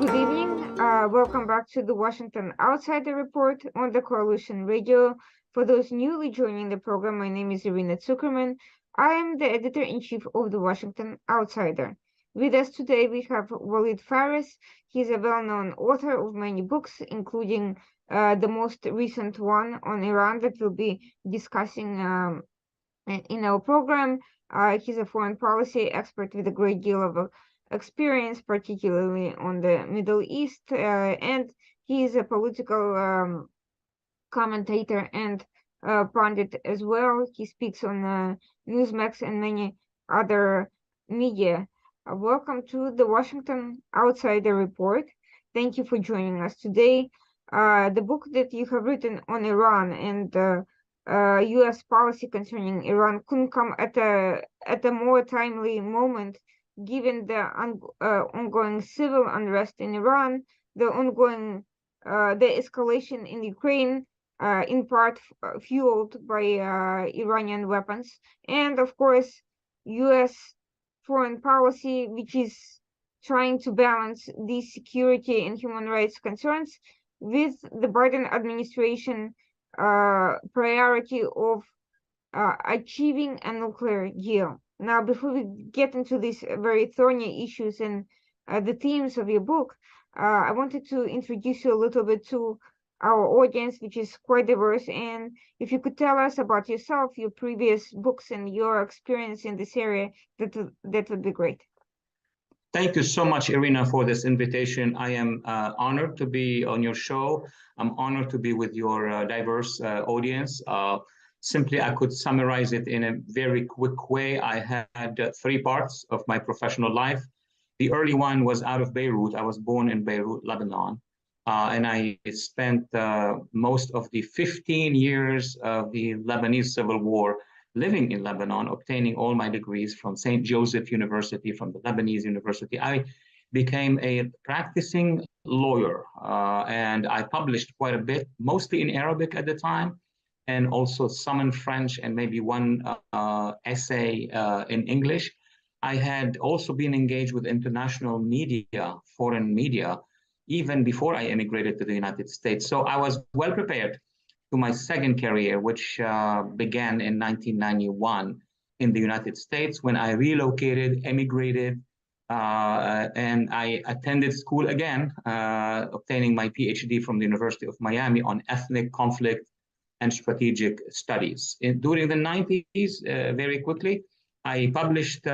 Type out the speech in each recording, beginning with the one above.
Good evening. Welcome back to the Washington Outsider Report on the Coalition Radio. For those newly joining the program, my name is Irina Zuckerman. I am the editor-in-chief of the Washington Outsider. With us today, we have Walid Phares. He's a well-known author of many books, including the most recent one on Iran that we'll be discussing in our program. He's a foreign policy expert with a great deal of experience, particularly on the Middle East, and he is a political commentator and pundit as well. He speaks on Newsmax and many other media. Welcome to the Washington Outsider Report. Thank you for joining us today. The book that you have written on Iran and U.S. policy concerning Iran couldn't come at a more timely moment, given the ongoing civil unrest in Iran, the ongoing the escalation in Ukraine, in part fueled by Iranian weapons, and of course, U.S. foreign policy, which is trying to balance these security and human rights concerns with the Biden administration priority of achieving a nuclear deal. Now, before we get into these very thorny issues and the themes of your book, I wanted to introduce you a little bit to our audience, which is quite diverse. And if you could tell us about yourself, your previous books, and your experience in this area, that would be great. Thank you so much, Irina, for this invitation. I am honored to be on your show. I'm honored to be with your diverse audience. Simply, I could summarize it in a very quick way. I had 3 parts of my professional life. The early one was out of Beirut. I was born in Beirut, Lebanon. And I spent most of the 15 years of the Lebanese Civil War living in Lebanon, obtaining all my degrees from St. Joseph University, from the Lebanese University. I became a practicing lawyer, and I published quite a bit, mostly in Arabic at the time, and also some in French, and maybe one essay in English. I had also been engaged with international media, foreign media, even before I immigrated to the United States. So I was well prepared to my second career, which began in 1991 in the United States when I relocated, emigrated, and I attended school again, obtaining my PhD from the University of Miami on ethnic conflict and strategic studies. During the 90s, very quickly, I published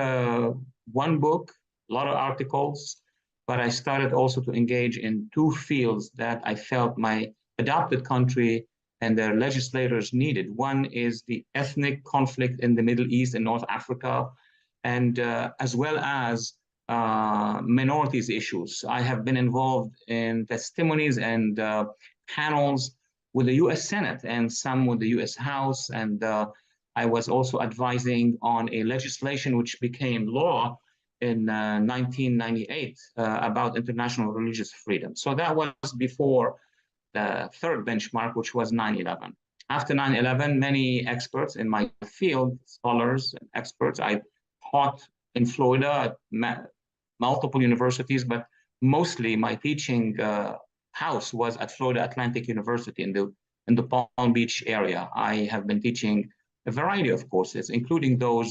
one book, a lot of articles, but I started also to engage in 2 fields that I felt my adopted country and their legislators needed. One is the ethnic conflict in the Middle East and North Africa, and as well as minorities issues. I have been involved in testimonies and panels with the US Senate and some with the US House, and I was also advising on a legislation which became law in 1998 about international religious freedom. So that was before the third benchmark, which was 9/11. After 9/11, many experts in my field, scholars and experts, I taught in Florida at multiple universities, but mostly my teaching house was at Florida Atlantic University in the Palm Beach area. I have been teaching a variety of courses, including those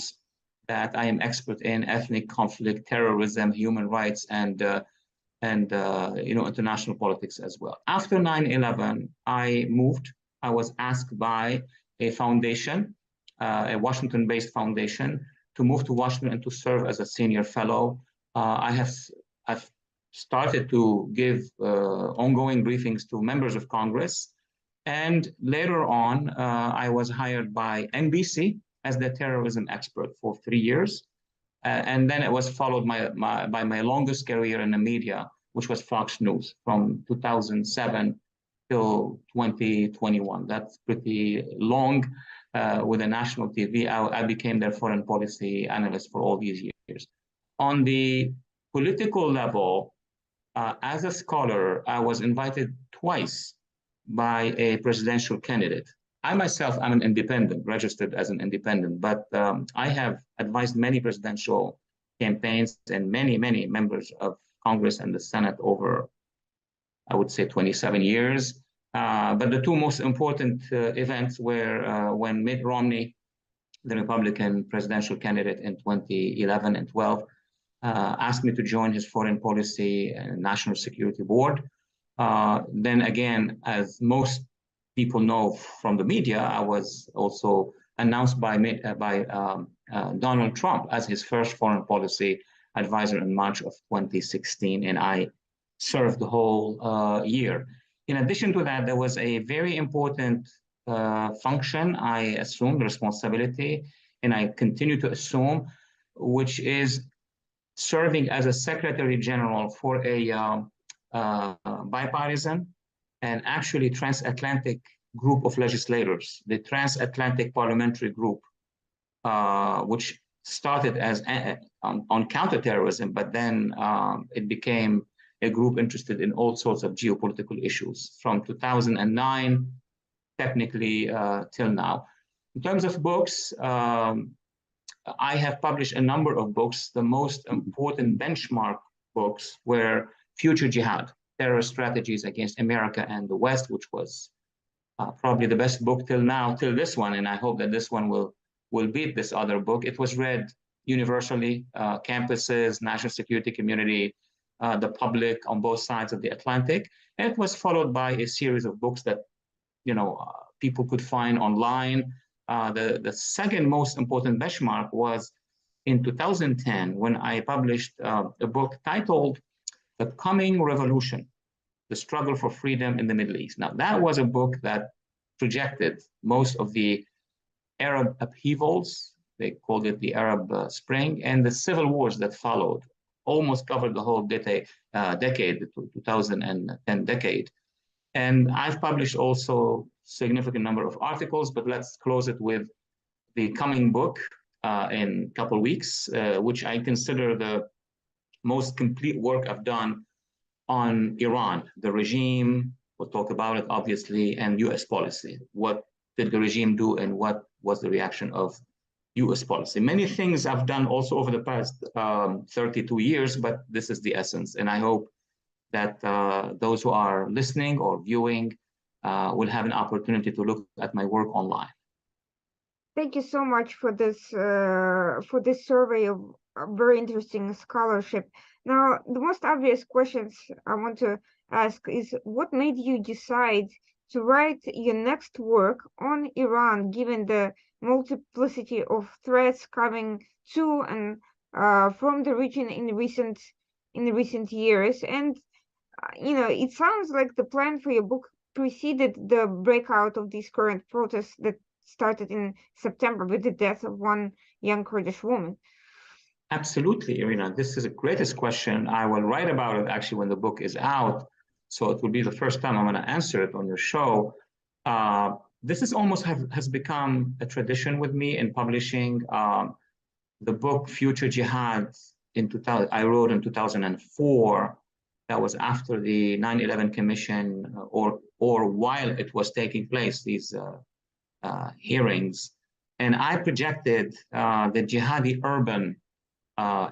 that I am expert in: ethnic conflict, terrorism, human rights, and international politics as well. After 9/11, I was asked by a foundation, a Washington-based foundation, to move to Washington and to serve as a senior fellow. I've started to give ongoing briefings to members of Congress. And later on, I was hired by NBC as the terrorism expert for 3 years. And then it was followed by my longest career in the media, which was Fox News from 2007 till 2021. That's pretty long with a national TV. I became their foreign policy analyst for all these years. On the political level, as a scholar, I was invited twice by a presidential candidate. I myself am an independent, registered as an independent, but I have advised many presidential campaigns and many members of Congress and the Senate over, I would say, 27 years. But the two most important events were when Mitt Romney, the Republican presidential candidate in 2011 and 12, asked me to join his foreign policy and national security board. Then again, as most people know from the media, I was also announced by Donald Trump as his first foreign policy advisor in March of 2016, and I served the whole year. In addition to that, there was a very important function I assumed responsibility, and I continue to assume, which is serving as a Secretary General for a bipartisan and actually transatlantic group of legislators, the Transatlantic Parliamentary Group, which started as on counterterrorism, but then it became a group interested in all sorts of geopolitical issues from 2009, technically, till now. In terms of books, I have published a number of books. The most important benchmark books were Future Jihad, Terrorist Strategies Against America and the West, which was probably the best book till now, till this one, and I hope that this one will beat this other book. It was read universally, campuses, national security community, the public on both sides of the Atlantic. And it was followed by a series of books that people could find online. The second most important benchmark was in 2010 when I published a book titled The Coming Revolution, The Struggle for Freedom in the Middle East. Now, that was a book that projected most of the Arab upheavals, they called it the Arab Spring, and the civil wars that followed, almost covered the whole decade, the 2010 decade. And I've published also significant number of articles, but let's close it with the coming book in a couple of weeks, which I consider the most complete work I've done on Iran, the regime. We'll talk about it, obviously, and US policy. What did the regime do and what was the reaction of US policy? Many things I've done also over the past 32 years, but this is the essence. And I hope that those who are listening or viewing will have an opportunity to look at my work online. Thank you so much for this survey of very interesting scholarship. Now, the most obvious questions I want to ask is, what made you decide to write your next work on Iran, given the multiplicity of threats coming to and from the region in the recent years? And it sounds like the plan for your book preceded the breakout of these current protests that started in September with the death of one young Kurdish woman. Absolutely, Irina. This is the greatest question. I will write about it actually when the book is out. So it will be the first time I'm going to answer it on your show. This is almost has become a tradition with me in publishing. The book Future Jihad I wrote in 2004. That was after the 9/11 Commission, or while it was taking place, these hearings. And I projected the jihadi urban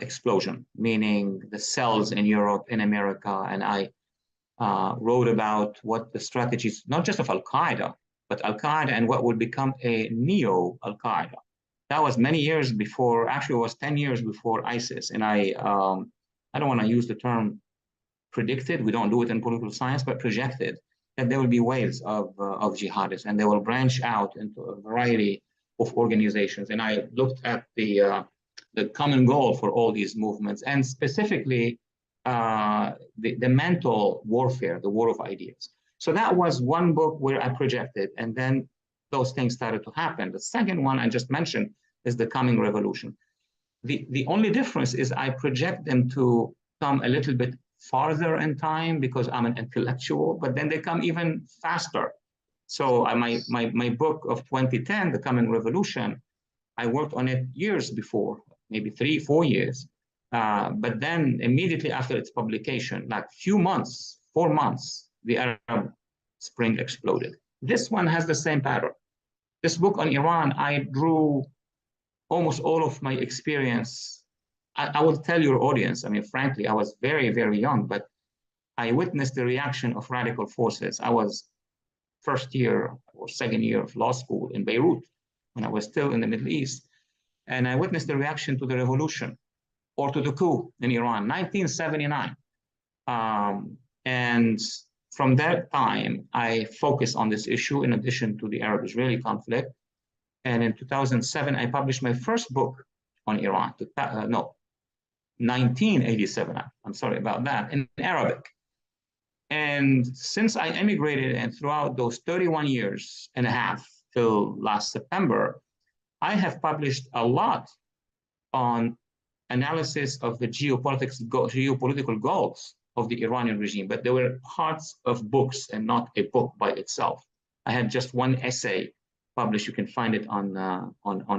explosion, meaning the cells in Europe, in America, and I wrote about what the strategies, not just of Al-Qaeda, but Al-Qaeda and what would become a neo-Al-Qaeda. That was many years before, actually it was 10 years before ISIS. And I don't want to use the term predicted, we don't do it in political science, but projected that there will be waves of jihadists and they will branch out into a variety of organizations. And I looked at the common goal for all these movements and specifically the mental warfare, the war of ideas. So that was one book where I projected, and then those things started to happen. The second one I just mentioned is the coming revolution. The only difference is I project them to come a little bit farther in time because I'm an intellectual, but then they come even faster. So my book of 2010, The Coming Revolution, I worked on it years before, maybe 3-4 years. But then immediately after its publication, like few months, 4 months, the Arab Spring exploded. This one has the same pattern. This book on Iran, I drew almost all of my experience. I will tell your audience, I mean, frankly, I was very, very young, but I witnessed the reaction of radical forces. I was first year or second year of law school in Beirut when I was still in the Middle East. And I witnessed the reaction to the revolution or to the coup in Iran, 1979. And from that time, I focused on this issue in addition to the Arab-Israeli conflict. And in 2007, I published my first book on Iran, 1987, I'm sorry about that, in Arabic. And since I emigrated and throughout those 31 years and a half till last September, I have published a lot on analysis of the geopolitical goals of the Iranian regime, but there were parts of books and not a book by itself. I had just one essay published. You can find it on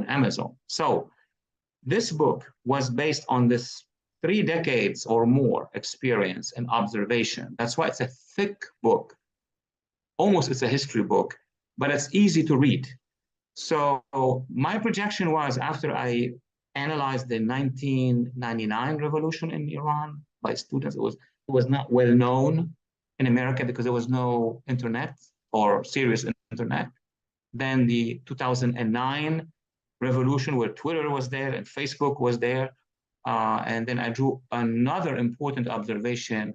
Amazon. So this book was based on this 3 decades or more experience and observation. That's why it's a thick book. Almost it's a history book, but it's easy to read. So my projection was after I analyzed the 1999 revolution in Iran by students, it was not well known in America because there was no internet or serious internet. Then the 2009 revolution where Twitter was there and Facebook was there. And then I drew another important observation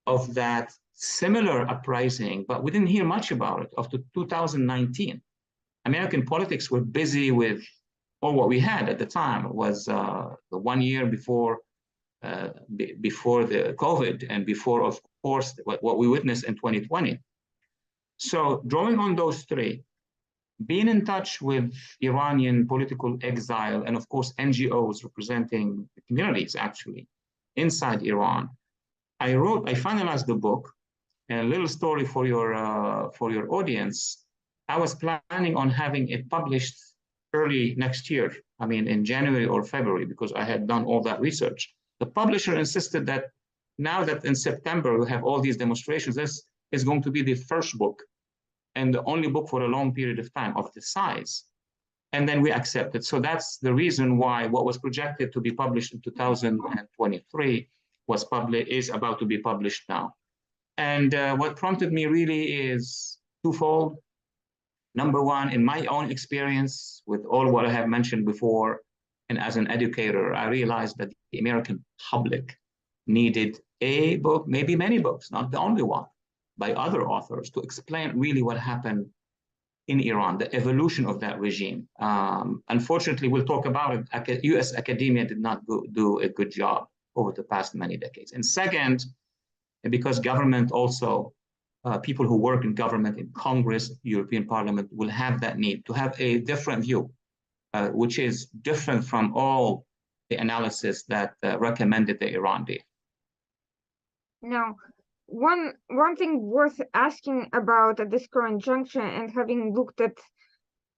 of that similar uprising, but we didn't hear much about it, of the 2019. American politics were busy with, or what we had at the time was the 1 year before the COVID and before, of course, what we witnessed in 2020. So drawing on those three, being in touch with Iranian political exile and of course NGOs representing the communities actually inside Iran, I finalized the book. And a little story for your audience. I was planning on having it published early next year. I mean, in January or February, because I had done all that research. The publisher insisted that now that in September we have all these demonstrations, this is going to be the first book and the only book for a long period of time of this size. And then we accepted. So that's the reason why what was projected to be published in 2023 is about to be published now. And what prompted me really is twofold. Number one, in my own experience with all what I have mentioned before, and as an educator, I realized that the American public needed a book, maybe many books, not the only one, by other authors to explain really what happened in Iran, the evolution of that regime. Unfortunately, we'll talk about it. US academia did not do a good job over the past many decades. And second, because government also, people who work in government, in Congress, European Parliament, will have that need to have a different view, which is different from all the analysis that recommended the Iran deal. Now, one thing worth asking about at this current juncture, and having looked at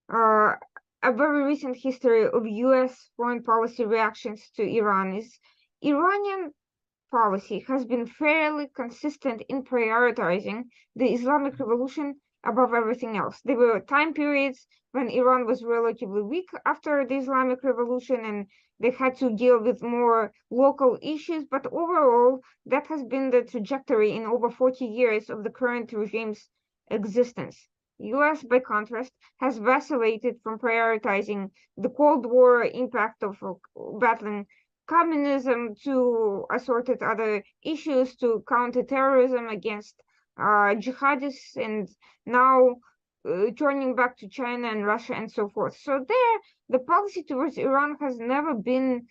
a very recent history of US foreign policy reactions to Iran, is Iranian policy has been fairly consistent in prioritizing the Islamic Revolution above everything else. There were time periods when Iran was relatively weak after the Islamic Revolution and they had to deal with more local issues, but overall, that has been the trajectory in over 40 years of the current regime's existence. US, by contrast, has vacillated from prioritizing the Cold War impact of battling communism to assorted other issues to counter-terrorism against jihadists, and now turning back to China and Russia and so forth. So there, the policy towards Iran has never been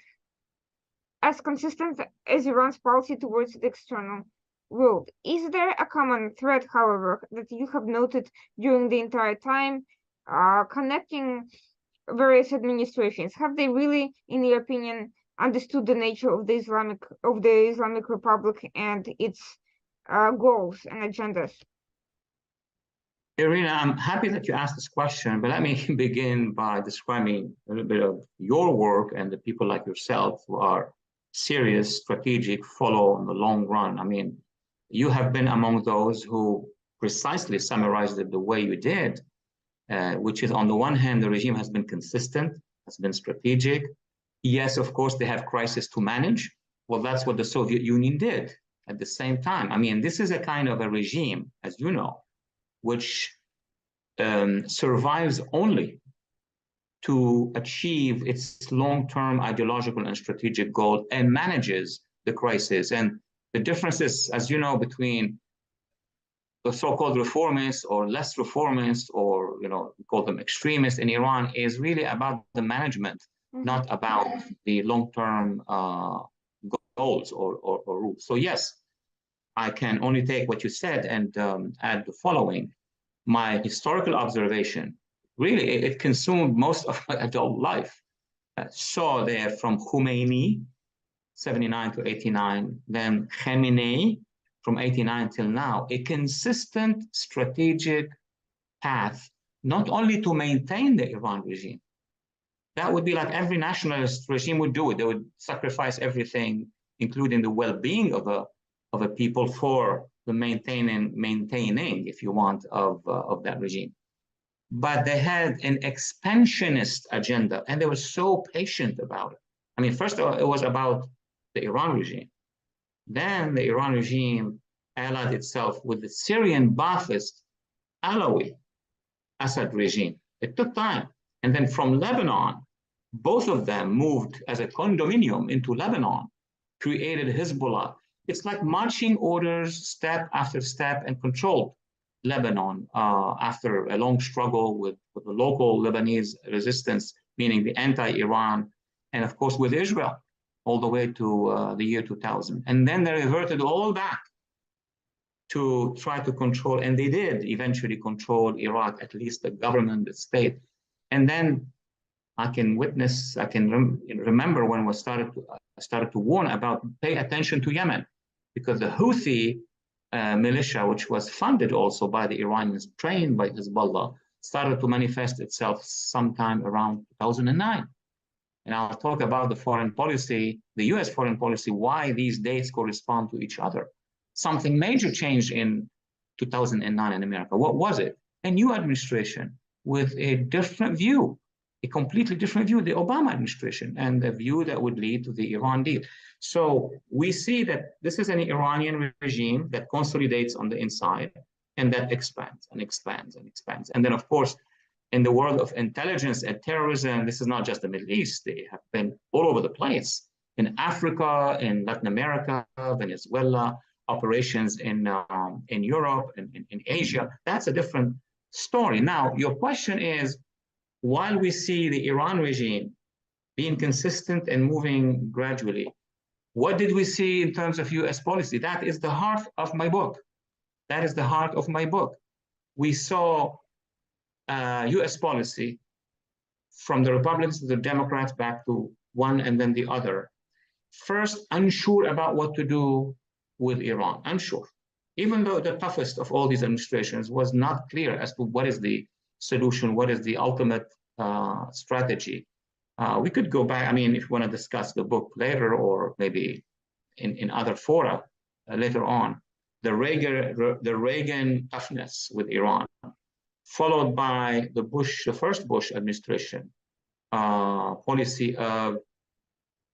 as consistent as Iran's policy towards the external world. Is there a common thread, however, that you have noted during the entire time connecting various administrations? Have they really, in your opinion, understood the nature of the Islamic Republic and its goals and agendas? Irina, I'm happy that you asked this question, but let me begin by describing a little bit of your work and the people like yourself who are serious, strategic, follow in the long run. I mean, you have been among those who precisely summarized it the way you did, which is on the one hand, the regime has been consistent, has been strategic. Yes, of course, they have crisis to manage. Well, that's what the Soviet Union did at the same time. I mean, this is a kind of a regime, as you know, which survives only to achieve its long-term ideological and strategic goal and manages the crisis. And the differences, as you know, between the so-called reformists or less reformists, or we call them extremists in Iran, is really about the management, not about the long-term goals or rules. So yes, I can only take what you said and add the following. My historical observation, really, it consumed most of my adult life. Saw there from Khomeini, 79 to 89, then Khamenei, from 89 till now, a consistent strategic path, not only to maintain the Iran regime. That would be like every nationalist regime would do it. They would sacrifice everything, including the well-being of a people, for the maintaining, if you want, of that regime. But they had an expansionist agenda, and they were so patient about it. I mean, first of all, it was about the Iran regime. Then the Iran regime allied itself with the Syrian Ba'athist Alawi Assad regime. It took time. And then from Lebanon, both of them moved as a condominium into Lebanon, created Hezbollah. It's like marching orders, step after step, and controlled Lebanon after a long struggle with the local Lebanese resistance, meaning the anti-Iran, and of course with Israel, all the way to the year 2000. And then they reverted all back to try to control, and they did eventually control Iraq, at least the government, the state. And then I can remember when we started to warn about pay attention to Yemen, because the Houthi militia, which was funded also by the Iranians, trained by Hezbollah, started to manifest itself sometime around 2009. And I'll talk about the foreign policy, the US foreign policy, why these dates correspond to each other. Something major changed in 2009 in America. What was it? A new administration with a different view, a completely different view, the Obama administration, and a view that would lead to the Iran deal. So we see that this is an Iranian regime that consolidates on the inside and that expands and expands and expands. And then, of course, in the world of intelligence and terrorism, this is not just the Middle East. They have been all over the place, in Africa, in Latin America, Venezuela, operations in Europe, in Asia. That's a different story. Now, your question is, while we see the Iran regime being consistent and moving gradually, what did we see in terms of US policy? That is the heart of my book. That is the heart of my book. We saw US policy from the Republicans to the Democrats, back to one and then the other. First, unsure about what to do with Iran, unsure. Even though the toughest of all these administrations was not clear as to what is the solution, what is the ultimate strategy. We could go back, I mean, if you want to discuss the book later, or maybe in other fora later on, the Reagan toughness with Iran, followed by the first Bush administration policy of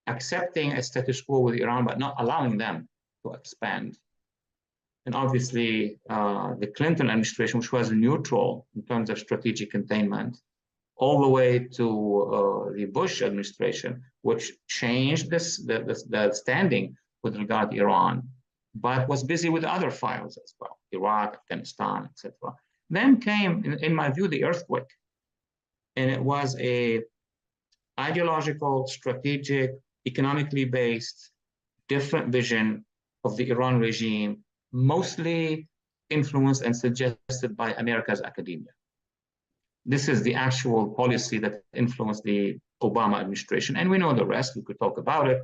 accepting a status quo with Iran, but not allowing them to expand. and obviously the Clinton administration, which was neutral in terms of strategic containment, all the way to the Bush administration, which changed the standing with regard to Iran, but was busy with other files as well, Iraq, Afghanistan, etc. Then came, in my view, the earthquake. And it was a ideological, strategic, economically based, different vision of the Iran regime, mostly influenced and suggested by America's academia. This is the actual policy that influenced the Obama administration. And we know the rest, we could talk about it.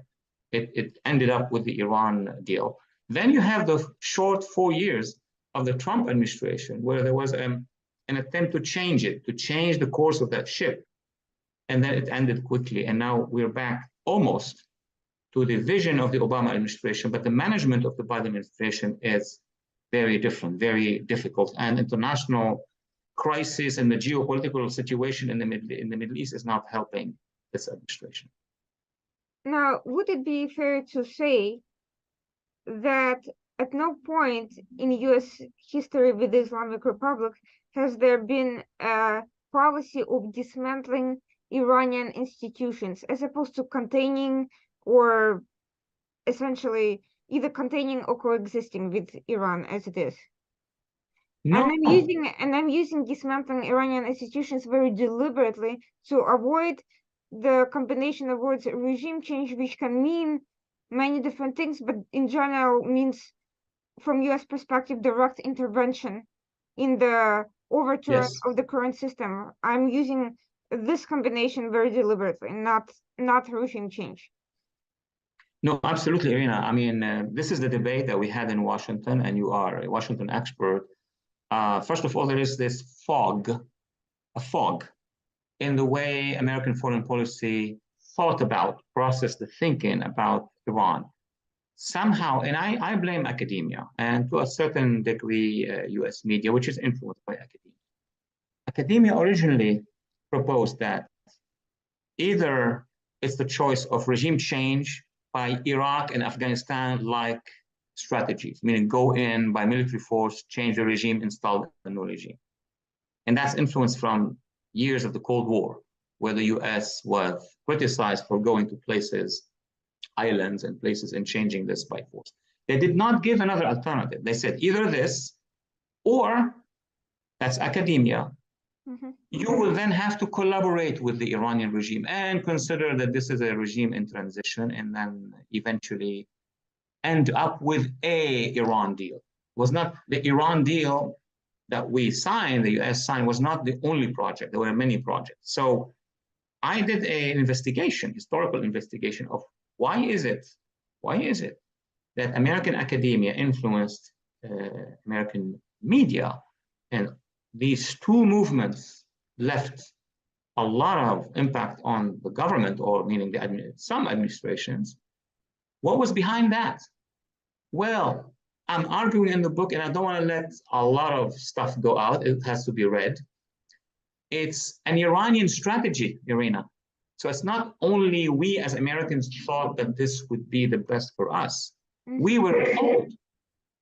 It ended up with the Iran deal. Then you have the short 4 years of the Trump administration, where there was an attempt to change it, to change the course of that ship. And then it ended quickly. And now we're back almost to the vision of the Obama administration, but the management of the Biden administration is very different, very difficult. And international crisis and the geopolitical situation in the Middle East is not helping this administration. Now, would it be fair to say that at no point in US history with the Islamic Republic has there been a policy of dismantling Iranian institutions as opposed to containing or essentially either containing or coexisting with Iran as it is? No. And I'm using dismantling Iranian institutions very deliberately to avoid the combination of words regime change, which can mean many different things, but in general means, from US perspective, direct intervention in the overturn of the current system. I'm using this combination very deliberately, not regime change. No, absolutely, Irina. I mean, this is the debate that we had in Washington, and you are a Washington expert. First of all, there is this a fog in the way American foreign policy thought about, processed the thinking about Iran. Somehow, and I blame academia, and to a certain degree, US media, which is influenced by academia. Academia originally proposed that either it's the choice of regime change by Iraq and Afghanistan-like strategies, meaning go in by military force, change the regime, install a new regime. And that's influenced from years of the Cold War, where the US was criticized for going to places, islands and places, and changing this by force. They did not give another alternative. They said either this, or that's academia. You will then have to collaborate with the Iranian regime and consider that this is a regime in transition, and then eventually end up with a Iran deal. It was not the Iran deal that we signed, the US signed, was not the only project. There were many projects. So I did an investigation, historical investigation of why is it that American academia influenced American media, and these two movements left a lot of impact on the government, or meaning some administrations. What was behind that? Well, I'm arguing in the book, and I don't want to let a lot of stuff go out. It has to be read. It's an Iranian strategy, Irina. So it's not only we as Americans thought that this would be the best for us. We were told.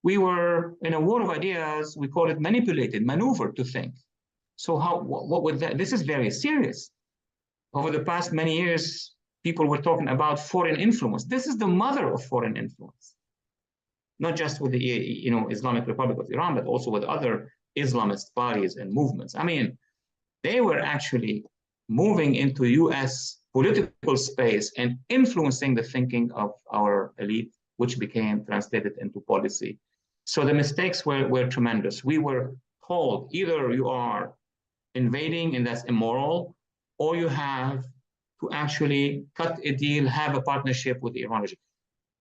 We were in a war of ideas. We call it manipulated, maneuvered to think. So what would that? This is very serious. Over the past many years, people were talking about foreign influence. This is the mother of foreign influence, not just with the Islamic Republic of Iran, but also with other Islamist bodies and movements. I mean, they were actually moving into US political space and influencing the thinking of our elite, which became translated into policy. So the mistakes were tremendous. We were told either you are invading and that's immoral, or you have to actually cut a deal, have a partnership with the Iran regime.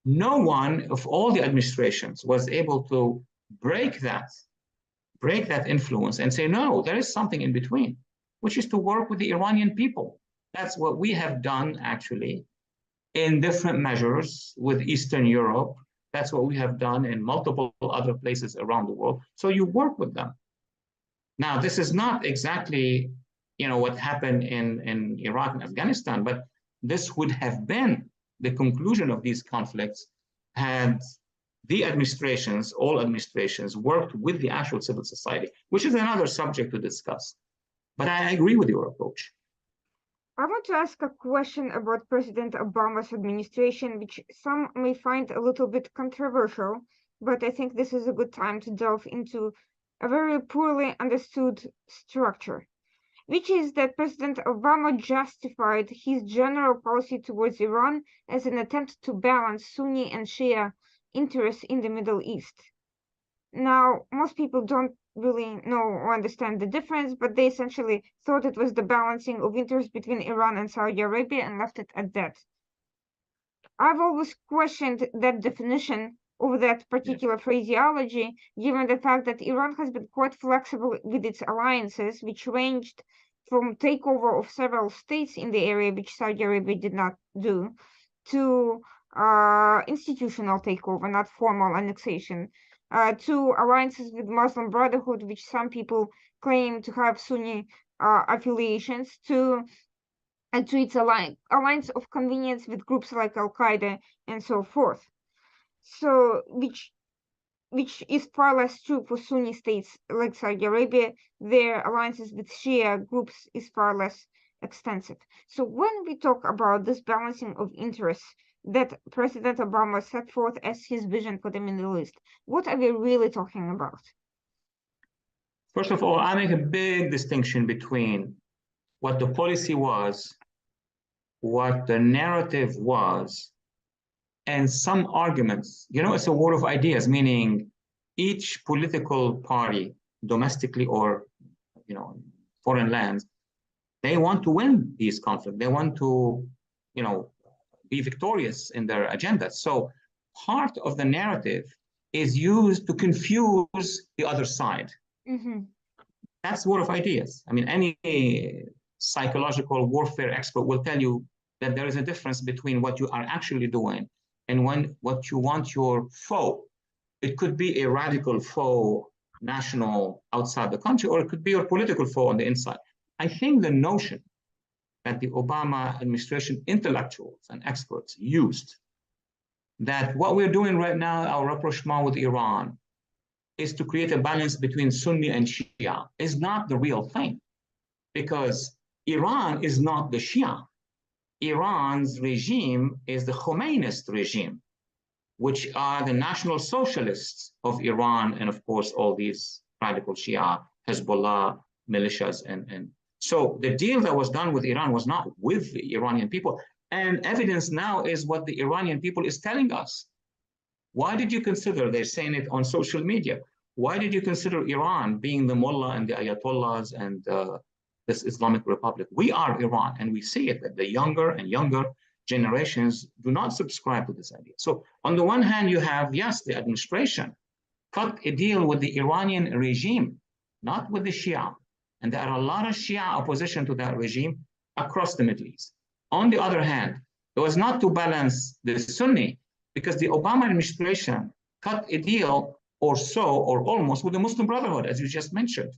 No one of all the administrations was able to break that influence and say, no, there is something in between, which is to work with the Iranian people. That's what we have done actually in different measures with Eastern Europe. That's what we have done in multiple other places around the world. So you work with them. Now, this is not exactly what happened in Iraq and Afghanistan, but this would have been the conclusion of these conflicts had the administrations, all administrations, worked with the actual civil society, which is another subject to discuss. But I agree with your approach. I want to ask a question about President Obama's administration, which some may find a little bit controversial, but I think this is a good time to delve into a very poorly understood structure, which is that President Obama justified his general policy towards Iran as an attempt to balance Sunni and Shia interests in the Middle East. Now, most people don't really know or understand the difference, but they essentially thought it was the balancing of interests between Iran and Saudi Arabia and left it at that. I've always questioned that definition of that particular phraseology, given the fact that Iran has been quite flexible with its alliances, which ranged from takeover of several states in the area, which Saudi Arabia did not do, to institutional takeover, not formal annexation, to alliances with Muslim Brotherhood, which some people claim to have Sunni affiliations, to its alliance of convenience with groups like Al-Qaeda and so forth. So, which is far less true for Sunni states like Saudi Arabia. Their alliances with Shia groups is far less extensive. So when we talk about this balancing of interests that President Obama set forth as his vision for the Middle East, what are we really talking about? First of all, I make a big distinction between what the policy was, what the narrative was, and some arguments. You know, it's a war of ideas, meaning each political party, domestically or, you know, foreign lands, they want to win these conflicts. They want to, you know, be victorious in their agenda. So part of the narrative is used to confuse the other side. Mm-hmm. That's war of ideas. I mean, any psychological warfare expert will tell you that there is a difference between what you are actually doing and what you want your foe. It could be a radical foe, national outside the country, or it could be your political foe on the inside. I think the notion that the Obama administration intellectuals and experts used, that what we're doing right now, our rapprochement with Iran, is to create a balance between Sunni and Shia, is not the real thing. Because Iran is not the Shia. Iran's regime is the Khomeinist regime, which are the National Socialists of Iran, and of course, all these radical Shia, Hezbollah, militias. And so the deal that was done with Iran was not with the Iranian people. And evidence now is what the Iranian people is telling us. Why did you consider, they're saying it on social media, why did you consider Iran being the mullah and the ayatollahs and this Islamic Republic? We are Iran, and we see it that the younger and younger generations do not subscribe to this idea. So on the one hand, you have, yes, the administration cut a deal with the Iranian regime, not with the Shia. And there are a lot of Shia opposition to that regime across the Middle East. On the other hand, it was not to balance the Sunni, because the Obama administration cut a deal or so, or almost, with the Muslim Brotherhood, as you just mentioned.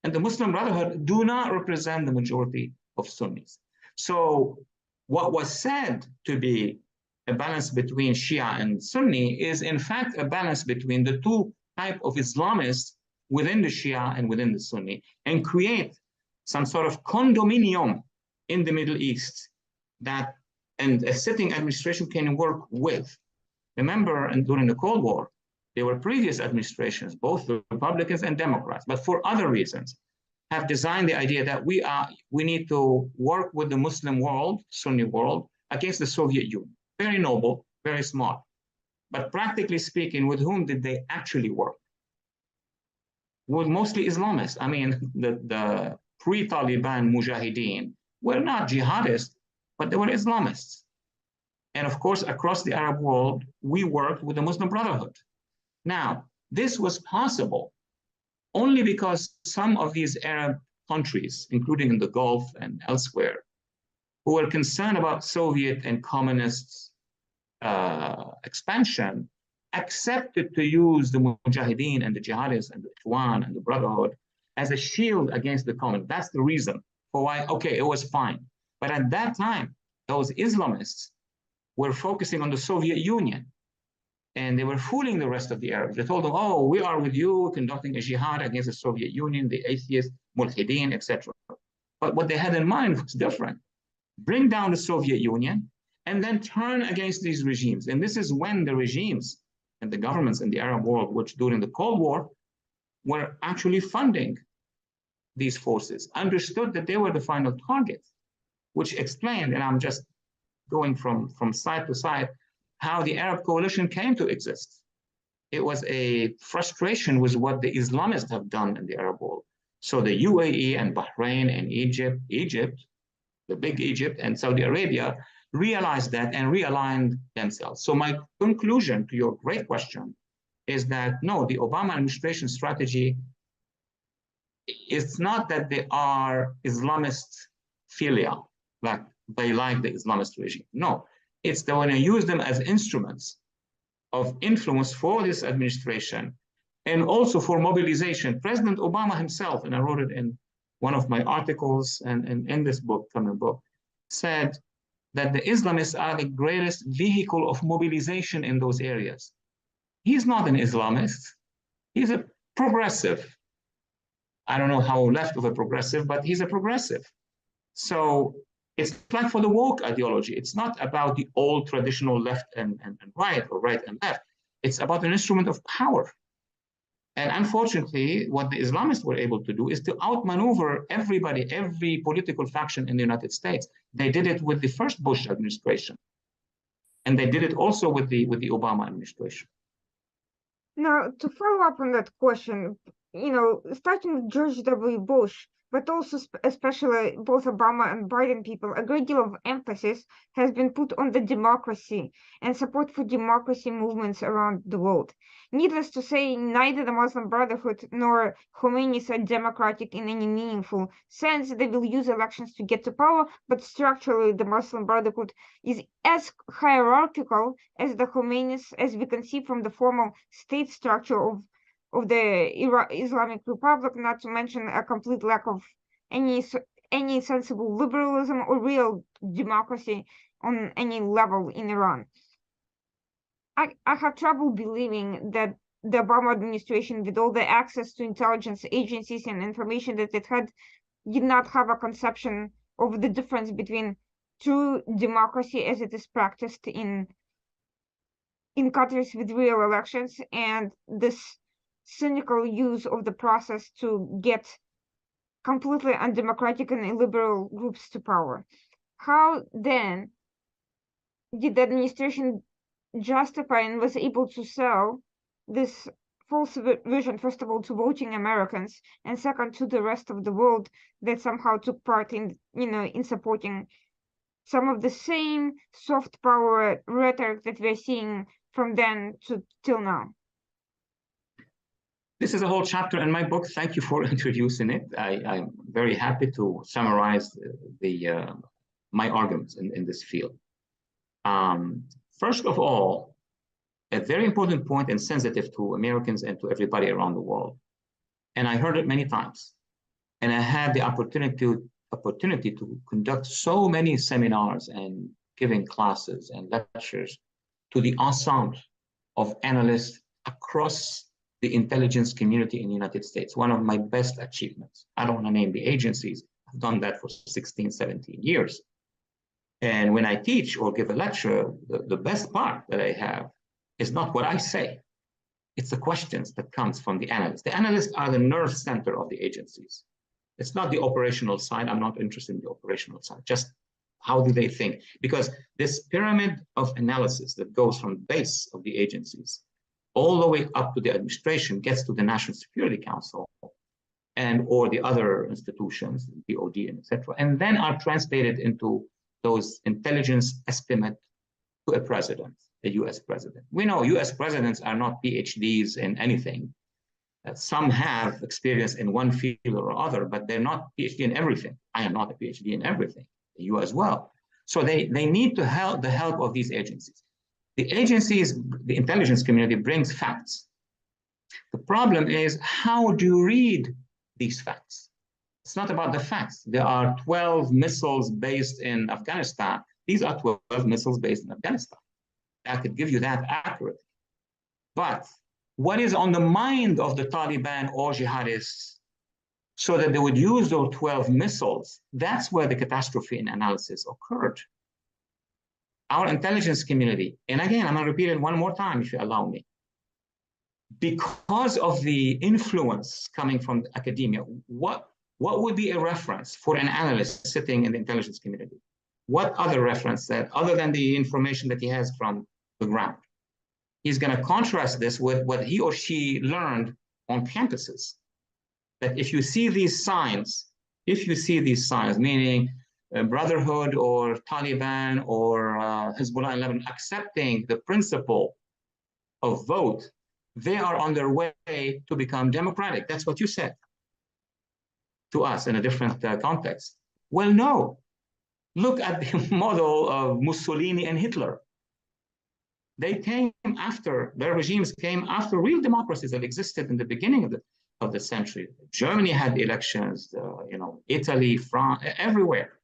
And the Muslim Brotherhood do not represent the majority of Sunnis. So what was said to be a balance between Shia and Sunni is in fact a balance between the two types of Islamists within the Shia and within the Sunni, and create some sort of condominium in the Middle East that a sitting administration can work with. Remember, and during the Cold War, there were previous administrations, both the Republicans and Democrats, but for other reasons, have designed the idea that we need to work with the Muslim world, Sunni world, against the Soviet Union. Very noble, very smart. But practically speaking, with whom did they actually work? With mostly Islamists. I mean, the pre-Taliban Mujahideen were not jihadists, but they were Islamists. And of course, across the Arab world, we worked with the Muslim Brotherhood. Now, this was possible only because some of these Arab countries, including in the Gulf and elsewhere, who were concerned about Soviet and communist expansion, accepted to use the Mujahideen and the Jihadists and the Ikhwan and the Brotherhood as a shield against the communists. That's the reason for why, okay, it was fine. But at that time, those Islamists were focusing on the Soviet Union. And they were fooling the rest of the Arabs. They told them, oh, we are with you, conducting a jihad against the Soviet Union, the atheists, mulhideen, etc. But what they had in mind was different. Bring down the Soviet Union and then turn against these regimes. And this is when the regimes and the governments in the Arab world, which during the Cold War were actually funding these forces, understood that they were the final targets, which explained, and I'm just going from side to side, how the Arab coalition came to exist. It was a frustration with what the Islamists have done in the Arab world. So the UAE and Bahrain and Egypt, the big Egypt and Saudi Arabia realized that and realigned themselves. So my conclusion to your great question is that no, the Obama administration strategy, it's not that they are Islamist philia, like they like the Islamist regime. No, it's they want to use them as instruments of influence for this administration and also for mobilization. President Obama himself, and I wrote it in one of my articles and in this book, coming book, said that the Islamists are the greatest vehicle of mobilization in those areas. He's not an Islamist. He's a progressive. I don't know how left of a progressive, but he's a progressive. So it's like for the woke ideology. It's not about the old traditional left and right or right and left. It's about an instrument of power. And unfortunately, what the Islamists were able to do is to outmaneuver everybody, every political faction in the United States. They did it with the first Bush administration. And they did it also with the Obama administration. Now, to follow up on that question, starting with George W. Bush, but also especially both Obama and Biden people, a great deal of emphasis has been put on the democracy and support for democracy movements around the world. Needless to say, neither the Muslim Brotherhood nor Khomeini are democratic in any meaningful sense. They will use elections to get to power, but structurally, the Muslim Brotherhood is as hierarchical as the Khomeinis, as we can see from the formal state structure of the Islamic Republic, not to mention a complete lack of any sensible liberalism or real democracy on any level in Iran. I have trouble believing that the Obama administration, with all the access to intelligence agencies and information that it had, did not have a conception of the difference between true democracy as it is practiced in countries with real elections and this cynical use of the process to get completely undemocratic and illiberal groups to power. How then did the administration justify and was able to sell this false vision, first of all, to voting Americans, and second, to the rest of the world that somehow took part in supporting some of the same soft power rhetoric that we're seeing from then to till now? This is a whole chapter in my book. Thank you for introducing it. I'm very happy to summarize my arguments in this field. First of all, a very important point and sensitive to Americans and to everybody around the world. And I heard it many times. And I had the opportunity to conduct so many seminars and giving classes and lectures to the ensemble of analysts across the intelligence community in the United States, one of my best achievements. I don't want to name the agencies. I've done that for 16, 17 years. And when I teach or give a lecture, the best part that I have is not what I say. It's the questions that comes from the analysts. The analysts are the nerve center of the agencies. It's not the operational side. I'm not interested in the operational side. Just how do they think? Because this pyramid of analysis that goes from the base of the agencies all the way up to the administration gets to the National Security Council and or the other institutions, DOD, and etc., and then are translated into those intelligence estimates to a president, a US president. We know US presidents are not PhDs in anything. Some have experience in one field or other, but they're not PhD in everything. I am not a PhD in everything, you as well. So they need to help the help of these agencies. The agencies, the intelligence community brings facts. The problem is, how do you read these facts? It's not about the facts. There are 12 missiles based in Afghanistan. These are 12 missiles based in Afghanistan. I could give you that accurately. But what is on the mind of the Taliban or jihadists so that they would use those 12 missiles, that's where the catastrophe in analysis occurred. Our intelligence community, and again, I'm going to repeat it one more time if you allow me, because of the influence coming from academia, what would be a reference for an analyst sitting in the intelligence community? What other reference that, other than the information that he has from the ground? He's going to contrast this with what he or she learned on campuses. That if you see these signs, meaning Brotherhood or Taliban or Hezbollah and Lebanon accepting the principle of vote, they are on their way to become democratic. That's what you said to us in a different context. Well, no. Look at the model of Mussolini and Hitler. They came after, their regimes came after real democracies that existed in the beginning of the century. Germany had elections, Italy, France, everywhere.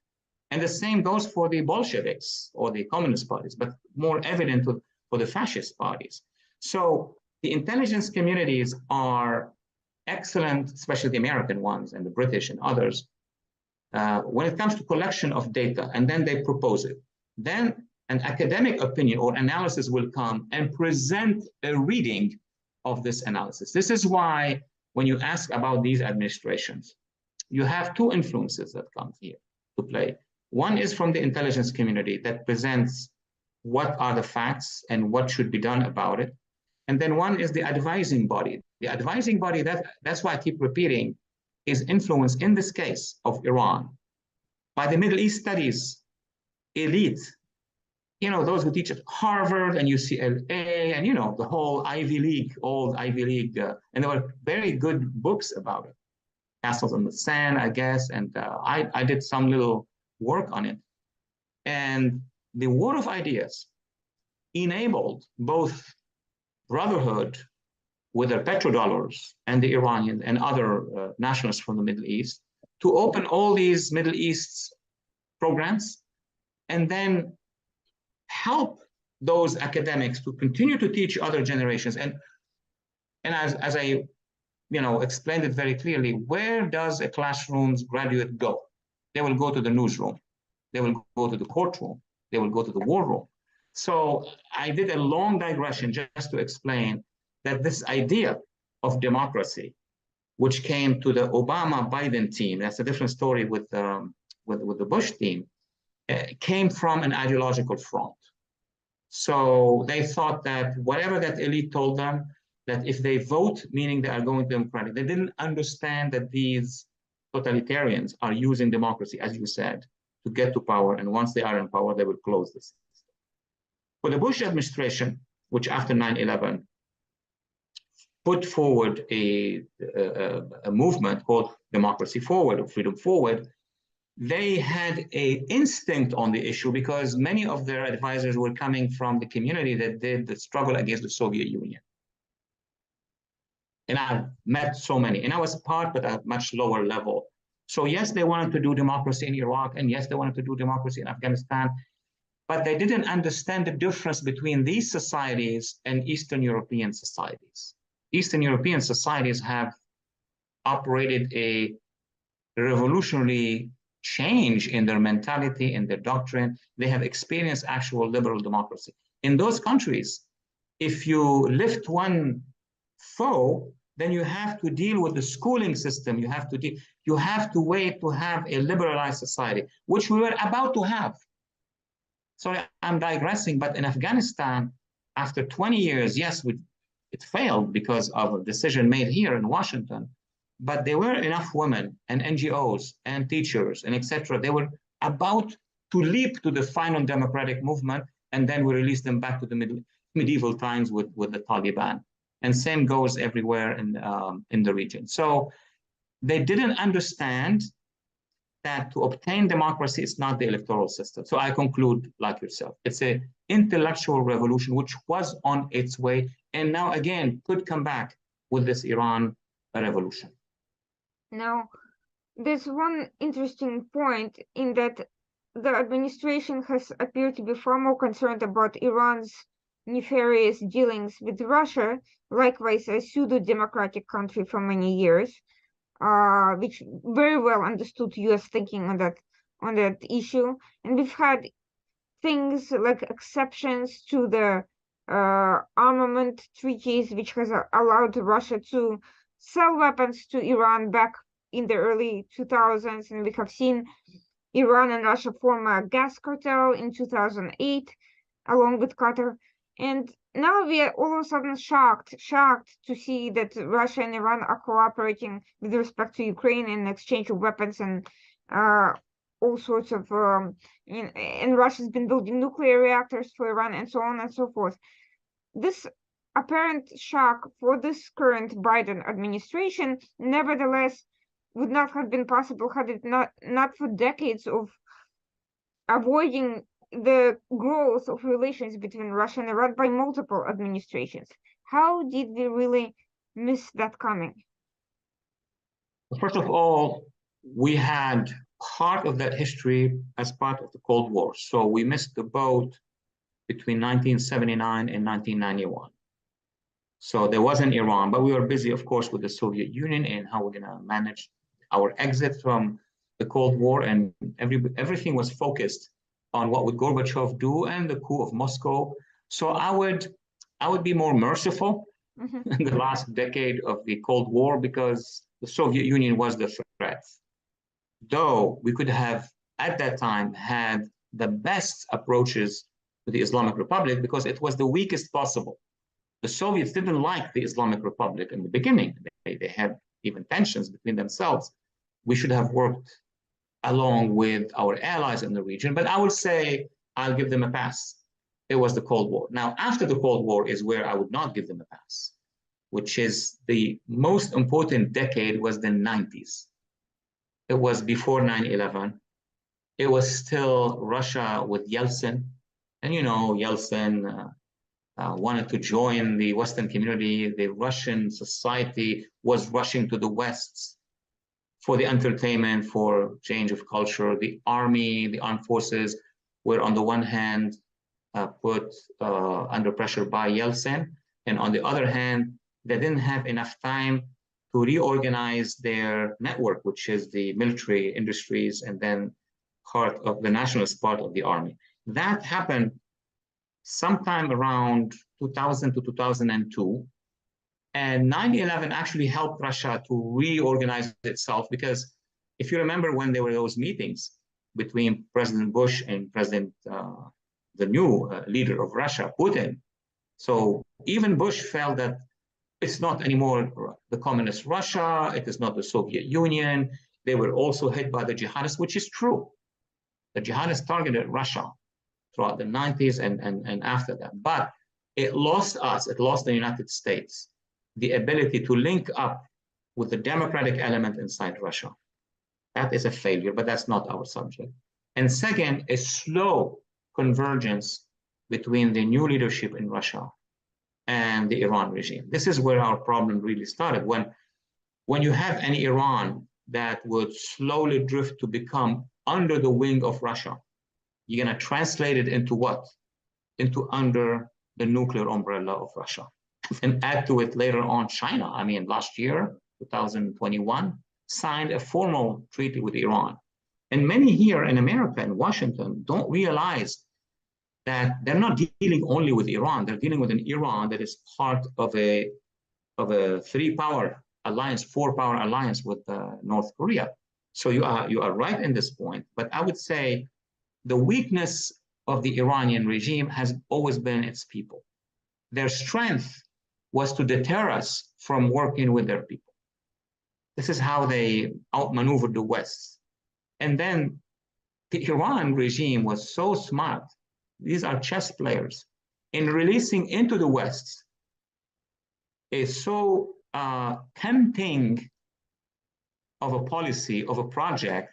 And the same goes for the Bolsheviks or the communist parties, but more evident for the fascist parties. So the intelligence communities are excellent, especially the American ones and the British and others, when it comes to collection of data, and then they propose it. Then an academic opinion or analysis will come and present a reading of this analysis. This is why when you ask about these administrations, you have two influences that come here to play. One is from the intelligence community that presents what are the facts and what should be done about it. And then one is the advising body. The advising body, that's why I keep repeating, is influenced in this case of Iran by the Middle East studies elite, those who teach at Harvard and UCLA and, the whole Ivy League, old Ivy League. And there were very good books about it. Castles on the Sand, I guess. And I did some little work on it. And the war of ideas enabled both Brotherhood with their petrodollars and the Iranians and other nationalists from the Middle East to open all these Middle East programs and then help those academics to continue to teach other generations. And as I explained it very clearly, where does a classroom's graduate go? They will go to the newsroom. They will go to the courtroom. They will go to the war room. So I did a long digression just to explain that this idea of democracy, which came to the Obama-Biden team, that's a different story with the Bush team, came from an ideological front. So they thought that whatever that elite told them, that if they vote, meaning they are going democratic, they didn't understand that these totalitarians are using democracy, as you said, to get to power. And once they are in power, they will close this. For the Bush administration, which after 9/11 put forward a movement called Democracy Forward or Freedom Forward, they had an instinct on the issue because many of their advisors were coming from the community that did the struggle against the Soviet Union. And I've met so many, and I was part, but at a much lower level. So yes, they wanted to do democracy in Iraq, and yes, they wanted to do democracy in Afghanistan, but they didn't understand the difference between these societies and Eastern European societies. Eastern European societies have operated a revolutionary change in their mentality, in their doctrine. They have experienced actual liberal democracy. In those countries, if you lift one foe, then you have to deal with the schooling system. You have to wait to have a liberalized society, which we were about to have. Sorry, I'm digressing, but in Afghanistan, after 20 years, yes, it failed because of a decision made here in Washington, but there were enough women and NGOs and teachers and etc. They were about to leap to the final democratic movement, and then we released them back to the medieval times with the Taliban. And same goes everywhere in the region. So they didn't understand that to obtain democracy, it's not the electoral system. So I conclude like yourself. It's an intellectual revolution which was on its way, and now again could come back with this Iran revolution. Now, there's one interesting point in that the administration has appeared to be far more concerned about Iran's nefarious dealings with Russia, likewise a pseudo-democratic country for many years, which very well understood U.S. thinking on that issue. And we've had things like exceptions to the armament treaties, which has allowed Russia to sell weapons to Iran back in the early 2000s. And we have seen Iran and Russia form a gas cartel in 2008, along with Qatar. And now we are all of a sudden shocked to see that Russia and Iran are cooperating with respect to Ukraine in exchange of weapons and all sorts of, and Russia's been building nuclear reactors for Iran and so on and so forth. This apparent shock for this current Biden administration, nevertheless, would not have been possible had it not for decades of avoiding the growth of relations between Russia and Iran by multiple administrations. How did we really miss that coming? First of all, we had part of that history as part of the Cold War. So we missed the boat between 1979 and 1991. So there wasn't Iran, but we were busy, of course, with the Soviet Union and how we're going to manage our exit from the Cold War, and everything was focused on what would Gorbachev do and the coup of Moscow. So I would be more merciful in the last decade of the Cold War because the Soviet Union was the threat. Though we could have, at that time, had the best approaches to the Islamic Republic because it was the weakest possible. The Soviets didn't like the Islamic Republic in the beginning. They had even tensions between themselves. We should have worked along with our allies in the region, but I would say I'll give them a pass. It was the Cold War. Now, after the Cold War is where I would not give them a pass, which is the most important decade was the 90s. It was before 9/11. It was still Russia with Yeltsin. And you know, Yeltsin wanted to join the Western community. The Russian society was rushing to the West for the entertainment, for change of culture. The army, the armed forces were on the one hand put under pressure by Yeltsin, and on the other hand, they didn't have enough time to reorganize their network, which is the military industries and then part of the nationalist part of the army. That happened sometime around 2000 to 2002. And 9/11 actually helped Russia to reorganize itself because if you remember when there were those meetings between President Bush and the new leader of Russia, Putin. So even Bush felt that it's not anymore the communist Russia, it is not the Soviet Union. They were also hit by the jihadists, which is true. The jihadists targeted Russia throughout the 90s and after that. But it lost us, it lost the United States, the ability to link up with the democratic element inside Russia. That is a failure, but that's not our subject. And second, a slow convergence between the new leadership in Russia and the Iran regime. This is where our problem really started. When you have an Iran that would slowly drift to become under the wing of Russia, you're going to translate it into what? Into under the nuclear umbrella of Russia. And add to it later on China. I mean, last year, 2021, signed a formal treaty with Iran. And many here in America, in Washington, don't realize that they're not dealing only with Iran. They're dealing with an Iran that is part of a three-power alliance, four-power alliance with North Korea. So you are right in this point. But I would say the weakness of the Iranian regime has always been its people. Their strength was to deter us from working with their people. This is how they outmaneuvered the West. And then the Iran regime was so smart. These are chess players in releasing into the West a so tempting of a policy, of a project,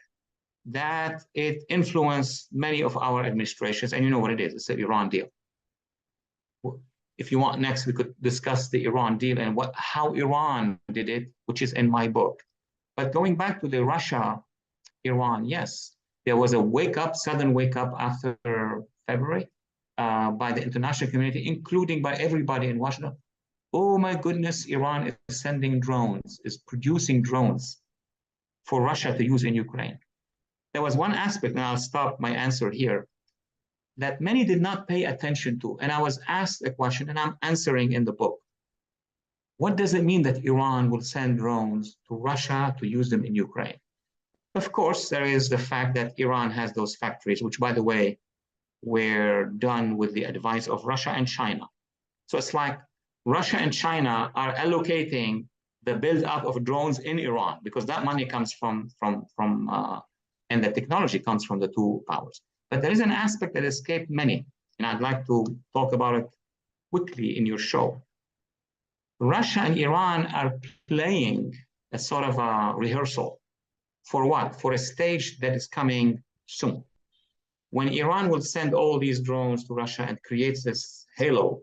that it influenced many of our administrations. And you know what it is, it's the Iran deal. If you want next, we could discuss the Iran deal and how Iran did it, which is in my book. But going back to the Russia-Iran, yes, there was a sudden wake up after February. by the international community, including by everybody in Washington. Oh my goodness, Iran is sending drones, is producing drones for Russia to use in Ukraine. There was one aspect, and I'll stop my answer here, that many did not pay attention to. And I was asked a question, and I'm answering in the book. What does it mean that Iran will send drones to Russia to use them in Ukraine? Of course, there is the fact that Iran has those factories, which, by the way, were done with the advice of Russia and China. So it's like Russia and China are allocating the build-up of drones in Iran because that money comes from and the technology comes from the two powers. But there is an aspect that escaped many, and I'd like to talk about it quickly in your show. Russia and Iran are playing a sort of a rehearsal. For what? For a stage that is coming soon. When Iran will send all these drones to Russia and creates this halo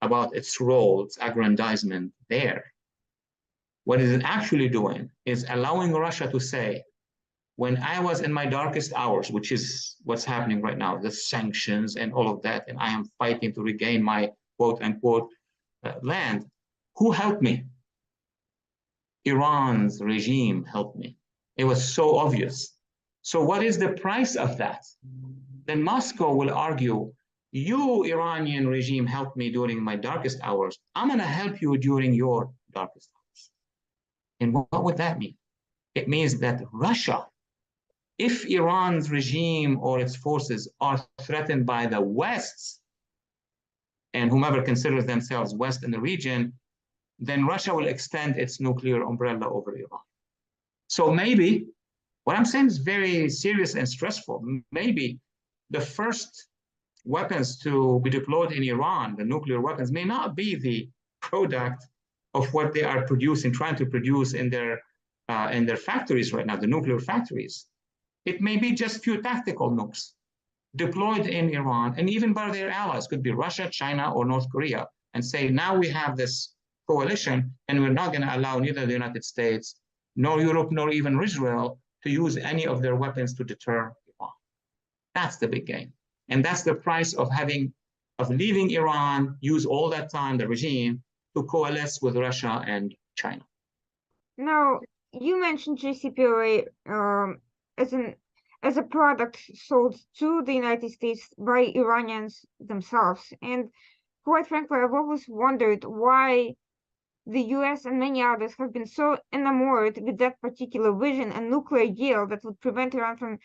about its role, its aggrandizement there, what it is actually doing is allowing Russia to say, when I was in my darkest hours, which is what's happening right now, the sanctions and all of that, and I am fighting to regain my quote unquote land, who helped me? Iran's regime helped me. It was so obvious. So what is the price of that? Then Moscow will argue, you Iranian regime helped me during my darkest hours. I'm going to help you during your darkest hours. And what would that mean? It means that Russia, if Iran's regime or its forces are threatened by the West, and whomever considers themselves West in the region, then Russia will extend its nuclear umbrella over Iran. So maybe, what I'm saying is very serious and stressful. Maybe the first weapons to be deployed in Iran, the nuclear weapons, may not be the product of what they are producing, trying to produce in their factories right now, the nuclear factories. It may be just few tactical nukes deployed in Iran, and even by their allies, could be Russia, China, or North Korea, and say, now we have this coalition, and we're not going to allow neither the United States, nor Europe, nor even Israel to use any of their weapons to deter Iran. That's the big game. And that's the price of leaving Iran, use all that time, the regime, to coalesce with Russia and China. Now, you mentioned JCPOA as a product sold to the United States by Iranians themselves. And quite frankly, I've always wondered why the US and many others have been so enamored with that particular vision and nuclear deal that would prevent Iran from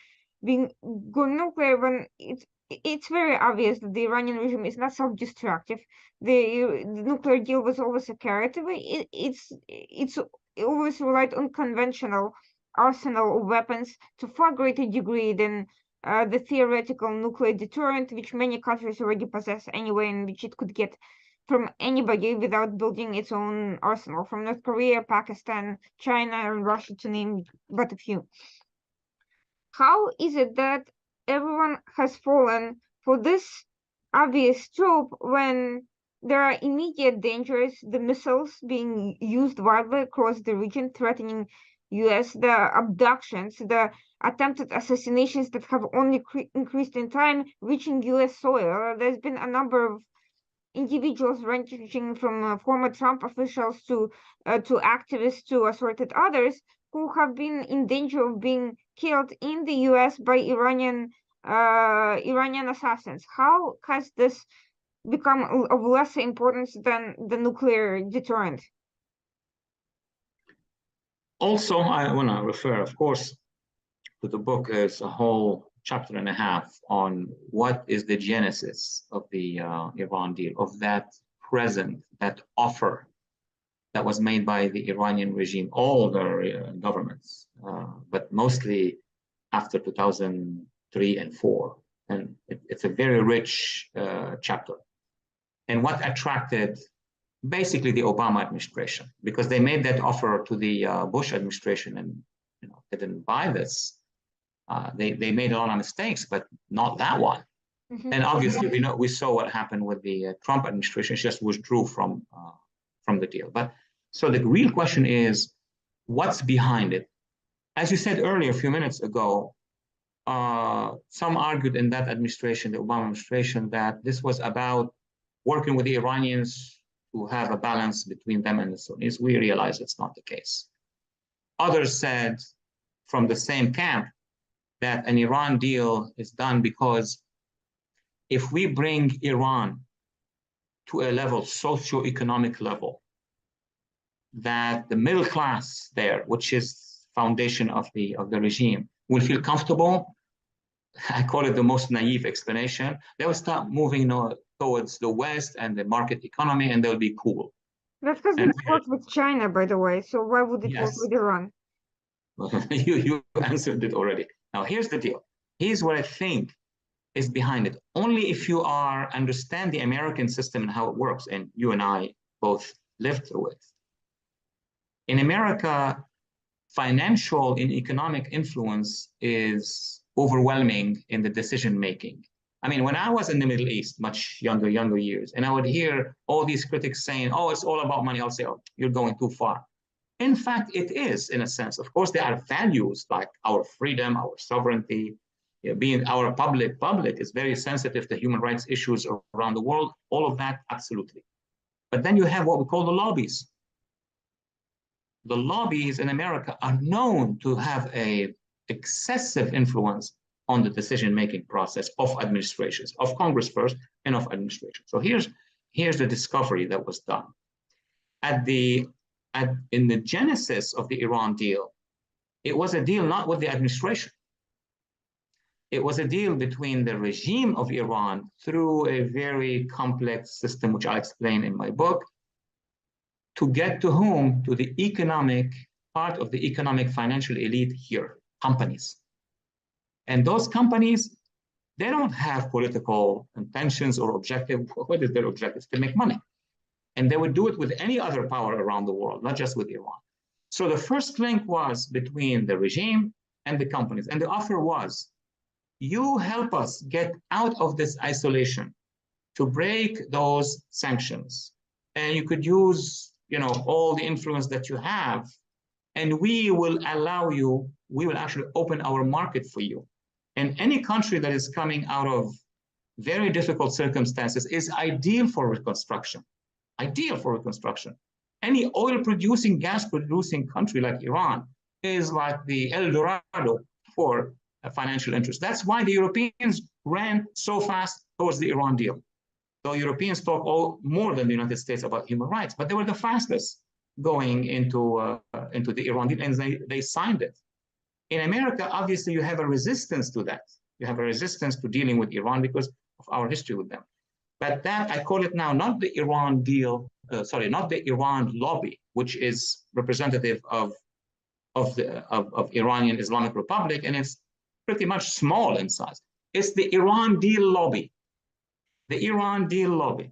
going nuclear, when it's very obvious that the Iranian regime is not self-destructive. The nuclear deal was always a carrot. It's always relied on conventional arsenal of weapons to far greater degree than the theoretical nuclear deterrent, which many countries already possess anyway, and which it could get from anybody without building its own arsenal, from North Korea, Pakistan, China, and Russia, to name but a few. How is it that everyone has fallen for this obvious trope when there are immediate dangers, the missiles being used widely across the region, threatening US, the abductions, the attempted assassinations that have only increased in time, reaching US soil? There's been a number of individuals ranging from former Trump officials to activists to assorted others who have been in danger of being killed in the US by Iranian assassins. How has this become of lesser importance than the nuclear deterrent? Also, I want to refer, of course, to the book. Is a whole chapter and a half on what is the genesis of the Iran deal, of that offer that was made by the Iranian regime, all the governments, but mostly after 2003 and 4. And it's a very rich chapter. And what attracted basically the Obama administration, because they made that offer to the Bush administration and they didn't buy this. They made a lot of mistakes, but not that one. Mm-hmm. And obviously, we saw what happened with the Trump administration. It just withdrew from the deal. But so the real question is, what's behind it? As you said earlier, a few minutes ago, some argued in that administration, the Obama administration, that this was about working with the Iranians to have a balance between them and the Sunnis. We realize it's not the case. Others said from the same camp that an Iran deal is done because if we bring Iran to a level, socio-economic level, that the middle class there, which is foundation of the regime, will feel comfortable. I call it the most naive explanation. They will start moving towards the West and the market economy, and they'll be cool. That's because it worked with China, by the way. So why would it work with Iran? You answered it already. Now, here's the deal. Here's what I think is behind it. Only if you understand the American system and how it works, and you and I both lived through it. In America, financial and economic influence is overwhelming in the decision-making. I mean, when I was in the Middle East, much younger years, and I would hear all these critics saying, oh, it's all about money, I'll say, oh, you're going too far. In fact, it is, in a sense. Of course, there are values like our freedom, our sovereignty, being our public is very sensitive to human rights issues around the world, all of that, absolutely. But then you have what we call the lobbies. The lobbies in America are known to have an excessive influence on the decision-making process of administrations, of Congress first, and of administration. So here's the discovery that was done. In the genesis of the Iran deal, it was a deal not with the administration. It was a deal between the regime of Iran through a very complex system, which I'll explain in my book, to get to whom? To the economic part of the economic financial elite here, companies. And those companies, they don't have political intentions or objective. What is their objective? To make money. And they would do it with any other power around the world, not just with Iran. So the first link was between the regime and the companies. And the offer was, you help us get out of this isolation to break those sanctions. And you could use, all the influence that you have, and we will allow you, we will actually open our market for you. And any country that is coming out of very difficult circumstances is ideal for reconstruction. Ideal for reconstruction. Any oil-producing, gas-producing country like Iran is like the El Dorado for financial interest. That's why the Europeans ran so fast towards the Iran deal. The Europeans talk more than the United States about human rights, but they were the fastest going into the Iran deal, and they signed it. In America, obviously, you have a resistance to that. You have a resistance to dealing with Iran because of our history with them. But that, I call it now, not the Iran deal, not the Iran lobby, which is representative of Iranian Islamic Republic, and it's pretty much small in size. It's the Iran deal lobby. The Iran deal lobby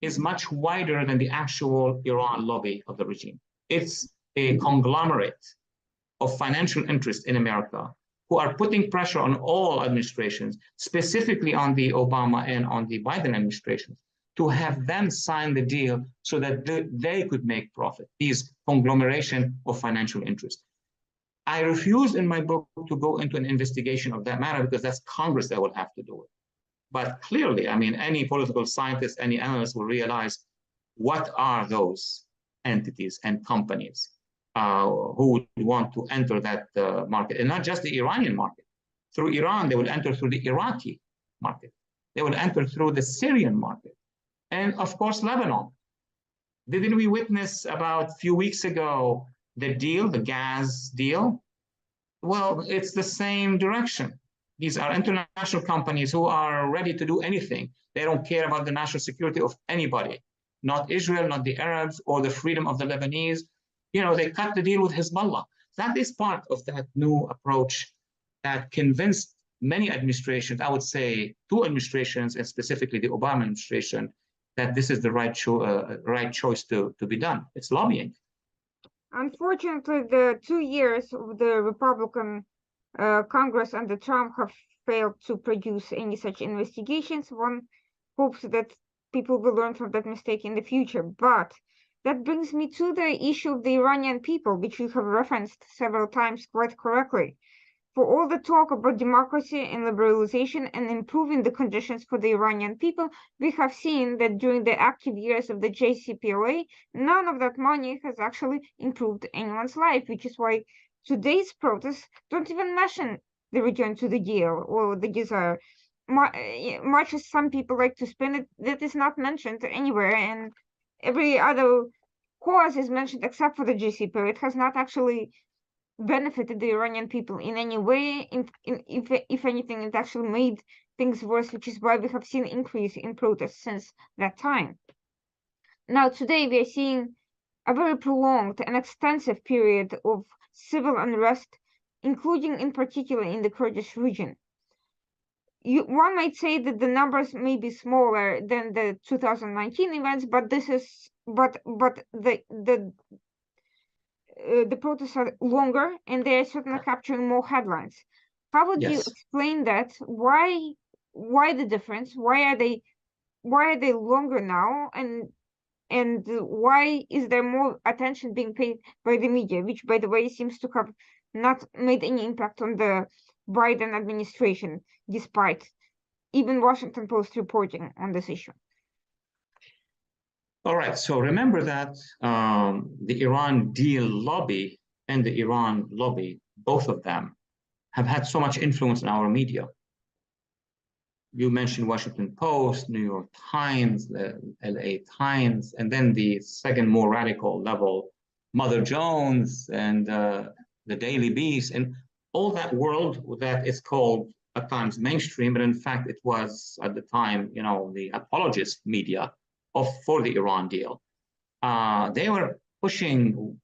is much wider than the actual Iran lobby of the regime. It's a conglomerate of financial interests in America who are putting pressure on all administrations, specifically on the Obama and on the Biden administrations, to have them sign the deal so that they could make profit, these conglomeration of financial interests. I refuse in my book to go into an investigation of that matter because that's Congress that will have to do it. But clearly, I mean, any political scientist, any analyst will realize what are those entities and companies who would want to enter that market, and not just the Iranian market. Through Iran, they will enter through the Iraqi market. They will enter through the Syrian market. And of course, Lebanon. Didn't we witness about a few weeks ago the deal, the gas deal? Well, it's the same direction. These are international companies who are ready to do anything. They don't care about the national security of anybody, not Israel, not the Arabs, or the freedom of the Lebanese. They cut the deal with Hezbollah. That is part of that new approach that convinced many administrations, I would say 2 administrations, and specifically the Obama administration, that this is the right choice to be done. It's lobbying. Unfortunately, the 2 years of the Republican Congress under Trump have failed to produce any such investigations. One hopes that people will learn from that mistake in the future. But that brings me to the issue of the Iranian people, which you have referenced several times quite correctly. For all the talk about democracy and liberalization and improving the conditions for the Iranian people, we have seen that during the active years of the JCPOA, none of that money has actually improved anyone's life, which is why today's protests don't even mention the return to the deal or the desire. Much as some people like to spin it, that is not mentioned anywhere, and every other cause is mentioned except for the JCPOA. It has not actually benefited the Iranian people in any way. If anything, it actually made things worse, which is why we have seen increase in protests since that time. Now, today we are seeing a very prolonged and extensive period of civil unrest, including in particular in the Kurdish region. One might say that the numbers may be smaller than the 2019 events, but this is but the protests are longer and they are certainly capturing more headlines. How would you Yes. explain that? Why the difference? Why are they longer now? And why is there more attention being paid by the media, which by the way seems to have not made any impact on the Biden administration, despite even Washington Post reporting on this issue? All right, so remember that the Iran deal lobby and the Iran lobby, both of them, have had so much influence in our media. You mentioned Washington Post, New York Times, the LA Times, and then the second more radical level, Mother Jones and the Daily Beast, and all that world that is called at times mainstream, but in fact it was at the time, the apologist media for the Iran deal. They were pushing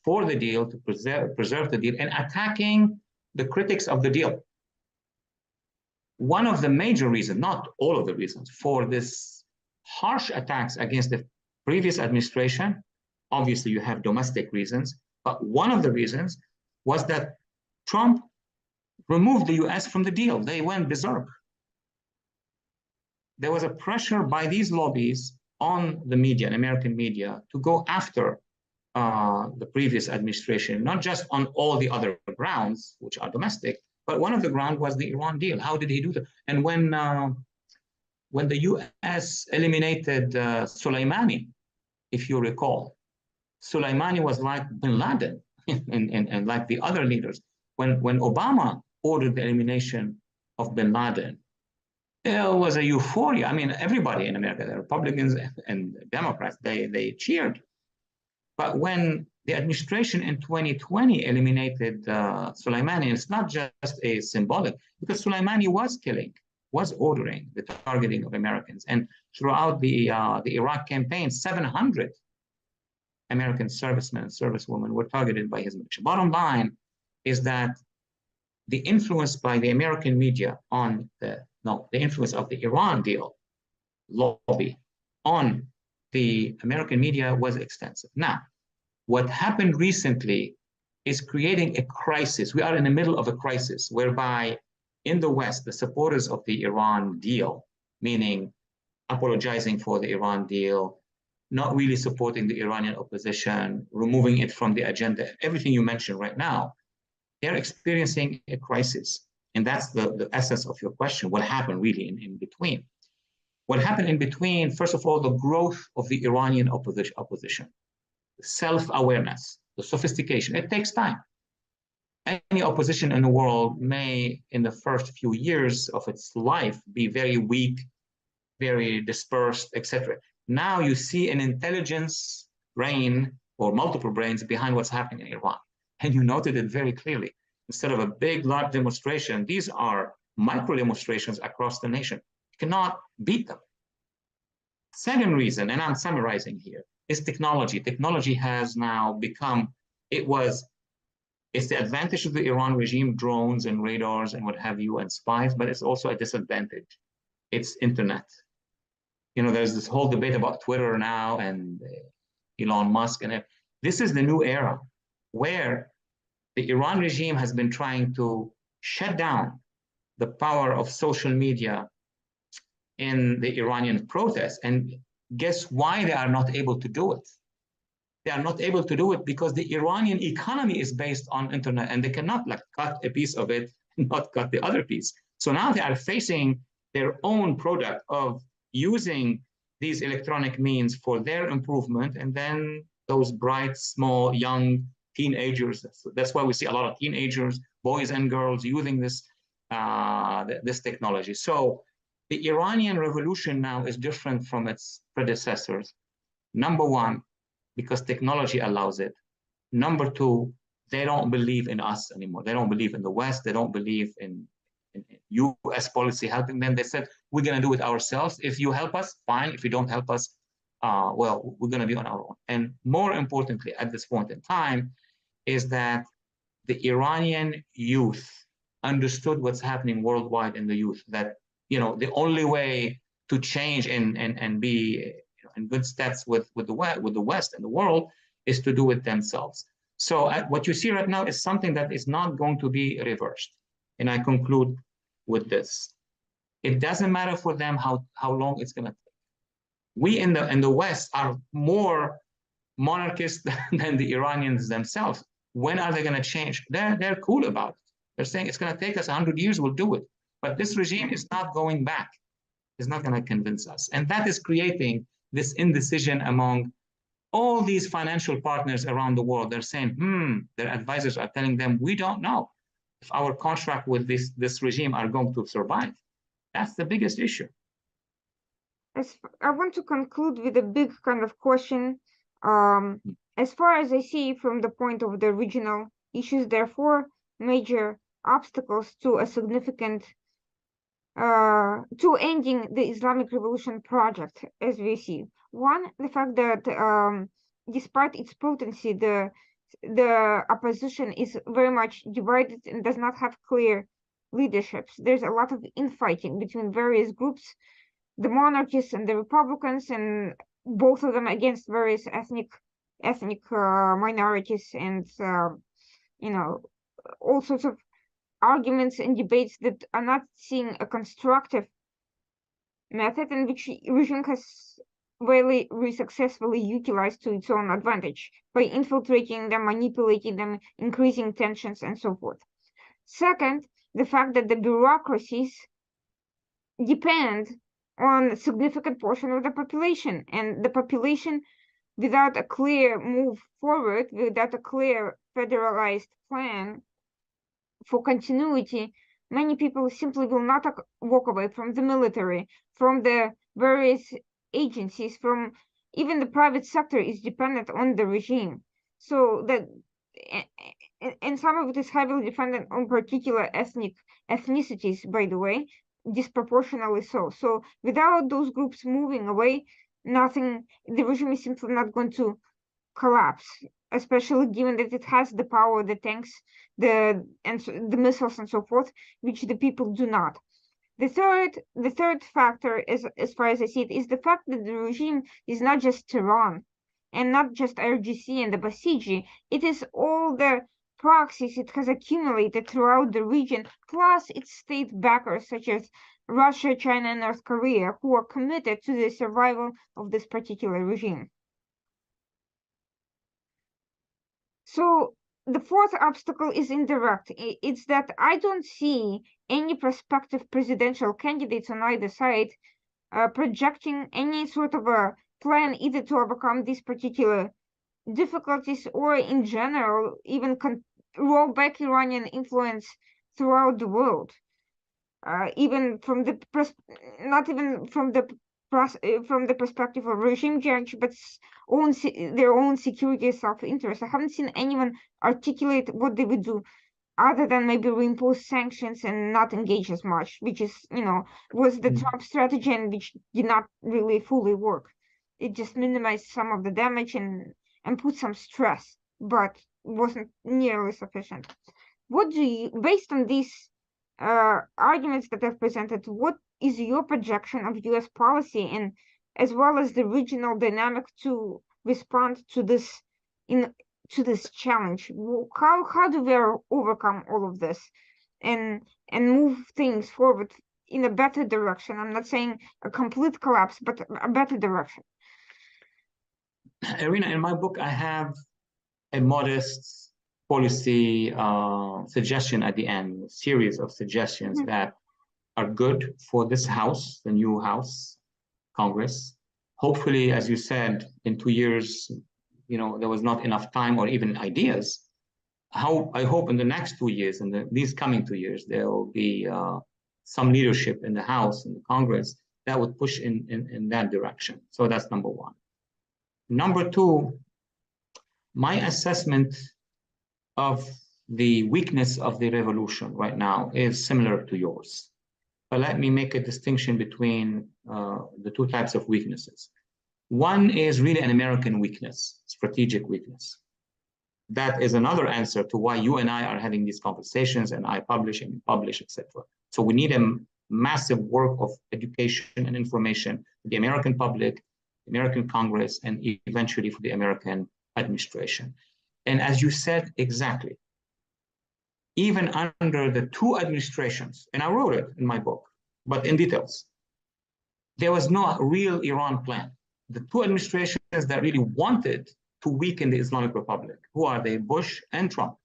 for the deal to preserve the deal and attacking the critics of the deal. One of the major reasons, not all of the reasons, for this harsh attacks against the previous administration, obviously you have domestic reasons, but one of the reasons was that Trump removed the US from the deal. They went berserk. There was a pressure by these lobbies on the media, American media, to go after the previous administration, not just on all the other grounds, which are domestic, but one of the grounds was the Iran deal. How did he do that? And when the US eliminated Soleimani, if you recall, Soleimani was like bin Laden and like the other leaders. When Obama ordered the elimination of bin Laden, there was a euphoria. I mean, everybody in America, the Republicans and Democrats, they cheered. But when the administration in 2020 eliminated Soleimani, it's not just a symbolic, because Soleimani was ordering the targeting of Americans. And throughout the Iraq campaign, 700 American servicemen and servicewomen were targeted by his mission. Bottom line is that the influence by the American media on the influence of the Iran deal lobby on the American media was extensive. Now, what happened recently is creating a crisis. We are in the middle of a crisis whereby in the West, the supporters of the Iran deal, meaning apologizing for the Iran deal, not really supporting the Iranian opposition, removing it from the agenda, everything you mentioned right now, they're experiencing a crisis. And that's the essence of your question. What happened really in between? What happened in between, first of all, the growth of the Iranian opposition, self-awareness, the sophistication. It takes time. Any opposition in the world may, in the first few years of its life, be very weak, very dispersed, etc. Now you see an intelligence brain or multiple brains behind what's happening in Iran. And you noted it very clearly. Instead of a big, large demonstration, these are micro demonstrations across the nation. You cannot beat them. Second reason, and I'm summarizing here, is technology. Technology has now become, it's the advantage of the Iran regime, drones and radars and what have you, and spies, but it's also a disadvantage. It's internet. There's this whole debate about Twitter now and Elon Musk, and this is the new era where the Iran regime has been trying to shut down the power of social media in the Iranian protests. And guess why they are not able to do it? they are not able to do it because the Iranian economy is based on internet, and they cannot like cut a piece of it and not cut the other piece. So now they are facing their own product of using these electronic means for their improvement, and then those bright, small, young teenagers. That's why we see a lot of teenagers, boys and girls, using this technology. So the Iranian revolution now is different from its predecessors. Number one, because technology allows it. Number two, they don't believe in us anymore. They don't believe in the West. They don't believe in US policy helping them. They said, we're going to do it ourselves. If you help us, fine. If you don't help us, well, we're going to be on our own. And more importantly, at this point in time, is that the Iranian youth understood what's happening worldwide in the youth, that, you know, the only way to change and be in good steps with the West and the world is to do it themselves. So what you see right now is something that is not going to be reversed. And I conclude with this. It doesn't matter for them how long it's going to take. We in the West are more monarchist than the Iranians themselves. When are they going to change? They're cool about it. They're saying it's going to take us 100 years, we'll do it. But this regime is not going back. It's not going to convince us. And that is creating this indecision among all these financial partners around the world. They're saying, their advisors are telling them, we don't know if our contract with this regime are going to survive. That's the biggest issue. I want to conclude with a big kind of question. As far as I see from the point of the regional issues, there are four major obstacles to a significant to ending the Islamic Revolution project, as we see. One, the fact that despite its potency, the opposition is very much divided and does not have clear leaderships. There's a lot of infighting between various groups, the monarchists and the Republicans, and both of them against various ethnic minorities, and you know, all sorts of arguments and debates that are not seeing a constructive method, and which regime has really successfully utilized to its own advantage by infiltrating them, manipulating them, increasing tensions, and so forth. Second, the fact that the bureaucracies depend on a significant portion of the population, and the population, without a clear move forward, without a clear federalized plan for continuity, many people simply will not walk away from the military, from the various agencies, from even the private sector is dependent on the regime. So that, and some of it is heavily dependent on particular ethnicities, by the way, disproportionately so. So without those groups moving away, the regime is simply not going to collapse, especially given that it has the power, the tanks, the missiles and so forth, which the people do not. The third factor, as far as I see it, is the fact that the regime is not just Tehran and not just IRGC and the Basiji. It is all the proxies it has accumulated throughout the region, plus its state backers such as Russia, China, and North Korea, who are committed to the survival of this particular regime. So the fourth obstacle is indirect. It's that I don't see any prospective presidential candidates on either side projecting any sort of a plan either to overcome these particular difficulties or in general even roll back Iranian influence throughout the world. Even from the not even from the perspective of regime change, but their own security self-interest. I haven't seen anyone articulate what they would do other than maybe reimpose sanctions and not engage as much, which is, was the Trump strategy, and which did not really fully work. It just minimized some of the damage and put some stress, but wasn't nearly sufficient. Based on these arguments that I've presented, what is your projection of U.S. policy, and as well as the regional dynamic to respond to this challenge? How do we overcome all of this and move things forward in a better direction? I'm not saying a complete collapse, but a better direction. Irina, in my book, I have a modest policy suggestion at the end, a series of suggestions that are good for this House, the new House, Congress. Hopefully, as you said, in 2 years, there was not enough time or even ideas. I hope in the next 2 years, in these coming 2 years, there will be some leadership in the House and the Congress that would push in that direction. So that's number one. Number two, my assessment of the weakness of the revolution right now is similar to yours. But let me make a distinction between the two types of weaknesses. One is really an American weakness, strategic weakness. That is another answer to why you and I are having these conversations and I publish and you publish, etc. So we need a massive work of education and information for the American public, the American Congress, and eventually for the American administration. And as you said, exactly, even under the two administrations, and I wrote it in my book, but in details, there was no real Iran plan. The two administrations that really wanted to weaken the Islamic Republic, who are they? Bush and Trump,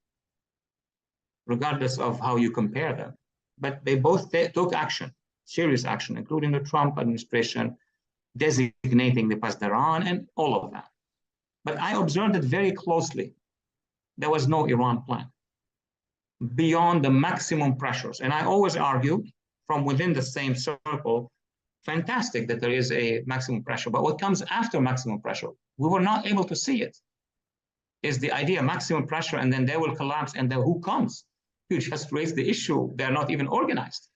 regardless of how you compare them. But they both took action, serious action, including the Trump administration, designating the Pasdaran and all of that. But I observed it very closely. There was no Iran plan beyond the maximum pressures. And I always argue from within the same circle, fantastic that there is a maximum pressure, but what comes after maximum pressure? We were not able to see it. Is the idea maximum pressure and then they will collapse and then who comes? You just raise the issue. They're not even organized.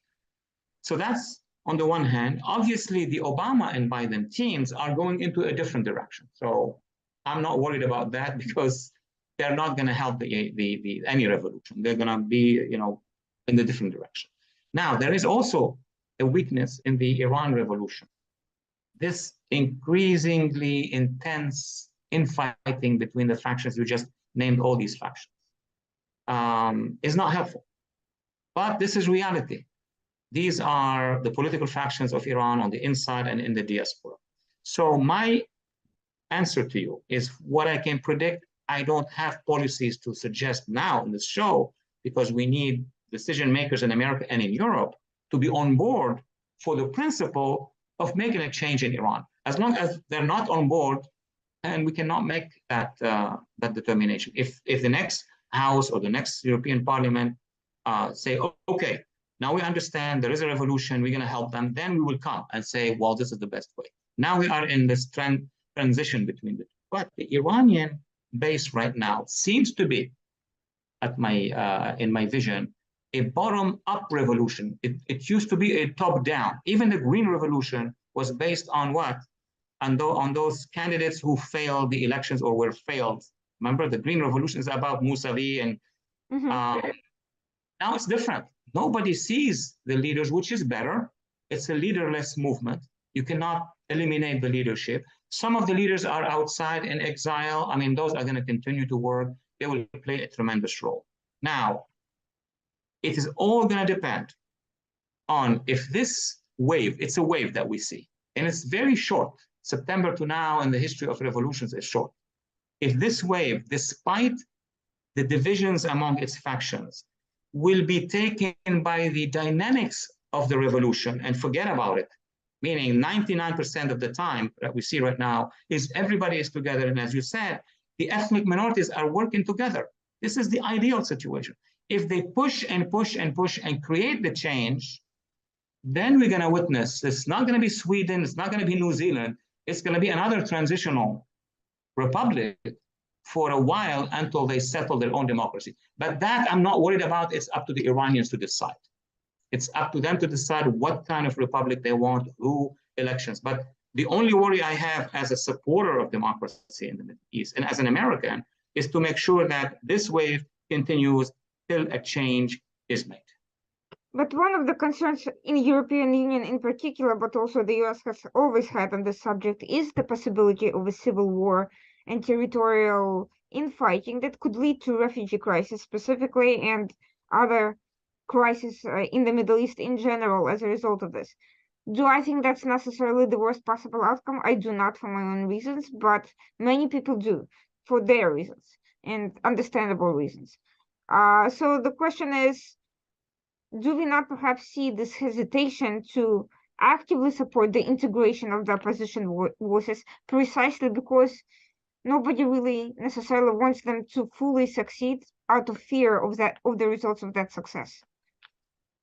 So that's on the one hand. Obviously, the Obama and Biden teams are going into a different direction. So I'm not worried about that because they're not going to help any revolution. They're going to be, in the different direction. Now, there is also a weakness in the Iran revolution. This increasingly intense infighting between the factions, you just named all these factions, is not helpful. But this is reality. These are the political factions of Iran on the inside and in the diaspora. So my answer to you is what I can predict. I don't have policies to suggest now in this show because we need decision makers in America and in Europe to be on board for the principle of making a change in Iran. As long as they're not on board, and we cannot make that determination. If the next House or the next European Parliament say, okay, now we understand there is a revolution, we're going to help them, then we will come and say, well, this is the best way. Now we are in this transition between the two. But the Iranian base right now seems to be, in my vision, a bottom-up revolution. It used to be a top-down. Even the Green Revolution was based on what? On those candidates who failed the elections or were failed. Remember, the Green Revolution is about Mousavi, and now it's different. Nobody sees the leaders, which is better. It's a leaderless movement. You cannot eliminate the leadership. Some of the leaders are outside in exile. I mean, those are going to continue to work. They will play a tremendous role. Now, it is all going to depend on if this wave, it's a wave that we see, and it's very short. September to now in the history of revolutions is short. If this wave, despite the divisions among its factions, will be taken by the dynamics of the revolution and forget about it, meaning 99% of the time that we see right now is everybody is together. And as you said, the ethnic minorities are working together. This is the ideal situation. If they push and push and push and create the change, then we're going to witness, it's not going to be Sweden, it's not going to be New Zealand, it's going to be another transitional republic for a while until they settle their own democracy. But that I'm not worried about. It's up to the Iranians to decide. It's up to them to decide what kind of republic they want, who elections. But the only worry I have as a supporter of democracy in the Middle East and as an American is to make sure that this wave continues till a change is made. But one of the concerns in the European Union in particular, but also the US has always had on this subject, is the possibility of a civil war and territorial infighting that could lead to refugee crisis specifically and other crises in the Middle East in general as a result of this. Do I think that's necessarily the worst possible outcome? I do not for my own reasons, but many people do for their reasons and understandable reasons. So the question is, do we not perhaps see this hesitation to actively support the integration of the opposition voices precisely because nobody really necessarily wants them to fully succeed out of fear of the results of that success?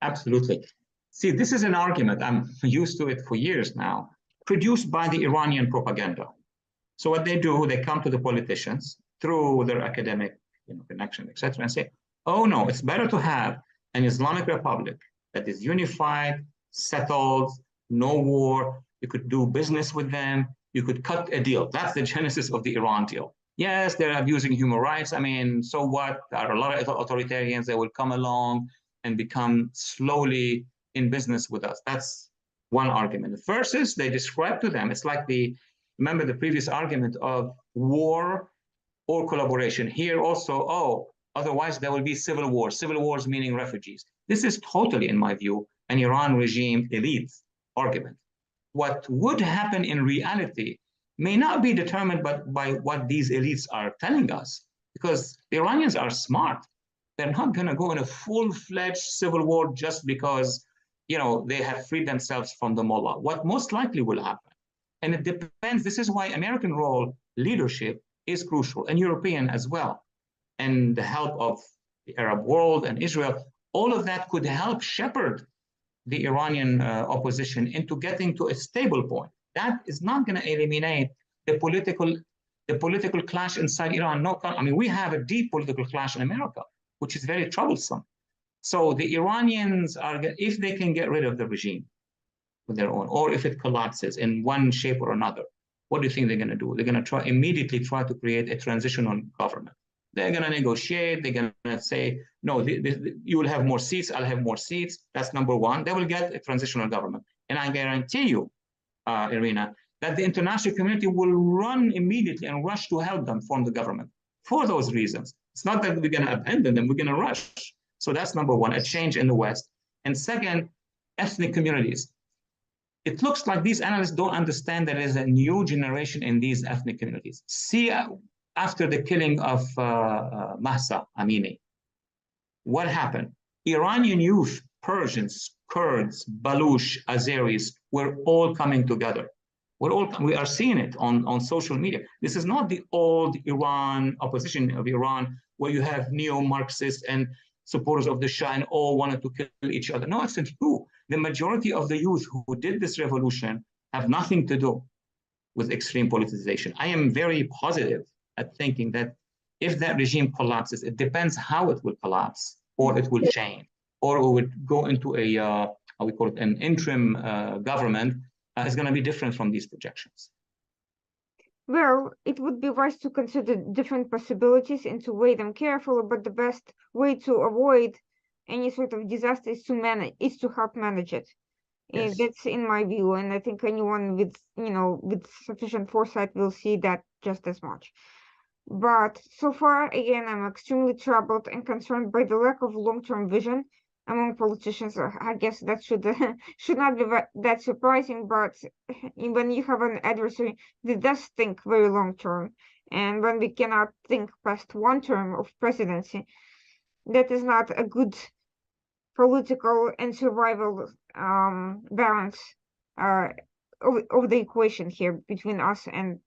Absolutely. See, this is an argument, I'm used to it for years now, produced by the Iranian propaganda. So what they do, they come to the politicians through their academic connection, etc., and say, oh no, it's better to have an Islamic Republic that is unified, settled, no war. You could do business with them. You could cut a deal. That's the genesis of the Iran deal. Yes, they're abusing human rights. I mean, so what? There are a lot of authoritarians that will come along and become slowly in business with us. That's one argument. The first is they describe to them, it's like remember the previous argument of war or collaboration. Here also, oh, otherwise there will be civil war. Civil wars meaning refugees. This is totally, in my view, an Iran regime elite argument. What would happen in reality may not be determined by what these elites are telling us, because the Iranians are smart. They're not going to go in a full-fledged civil war just because, they have freed themselves from the mullah. What most likely will happen, and it depends, this is why American role leadership is crucial, and European as well, and the help of the Arab world and Israel, all of that could help shepherd the Iranian opposition into getting to a stable point. That is not going to eliminate the political clash inside Iran. No, I mean, we have a deep political clash in America, which is very troublesome. So the Iranians if they can get rid of the regime with their own, or if it collapses in one shape or another, what do you think they're going to do? They're going to immediately try to create a transitional government. They're going to negotiate. They're going to say, no, you will have more seats. I'll have more seats. That's number one. They will get a transitional government. And I guarantee you, Irina, that the international community will run immediately and rush to help them form the government for those reasons. It's not that we're going to abandon them. We're going to rush. So that's number one, a change in the West. And second, ethnic communities. It looks like these analysts don't understand that there's a new generation in these ethnic communities. See, after the killing of Mahsa Amini, what happened? Iranian youth, Persians, Kurds, Baluch, Azeris, were all coming together. We are seeing it on social media. This is not the old Iran opposition of Iran, where you have neo-Marxists and supporters of the Shah and all wanted to kill each other. No, it's not true. The majority of the youth who did this revolution have nothing to do with extreme politicization. I am very positive at thinking that if that regime collapses, it depends how it will collapse, or it will change, or it would go into a, how we call it, an interim government. Is going to be different from these projections. Well, it would be wise to consider different possibilities and to weigh them carefully, but the best way to avoid any sort of disaster is to help manage it. Yes. That's in my view, and I think anyone with sufficient foresight will see that just as much. But so far, again, I'm extremely troubled and concerned by the lack of long-term vision among politicians. I guess that should not be that surprising, but when you have an adversary that does think very long-term, and when we cannot think past one term of presidency, that is not a good political and survival balance of the equation here between us and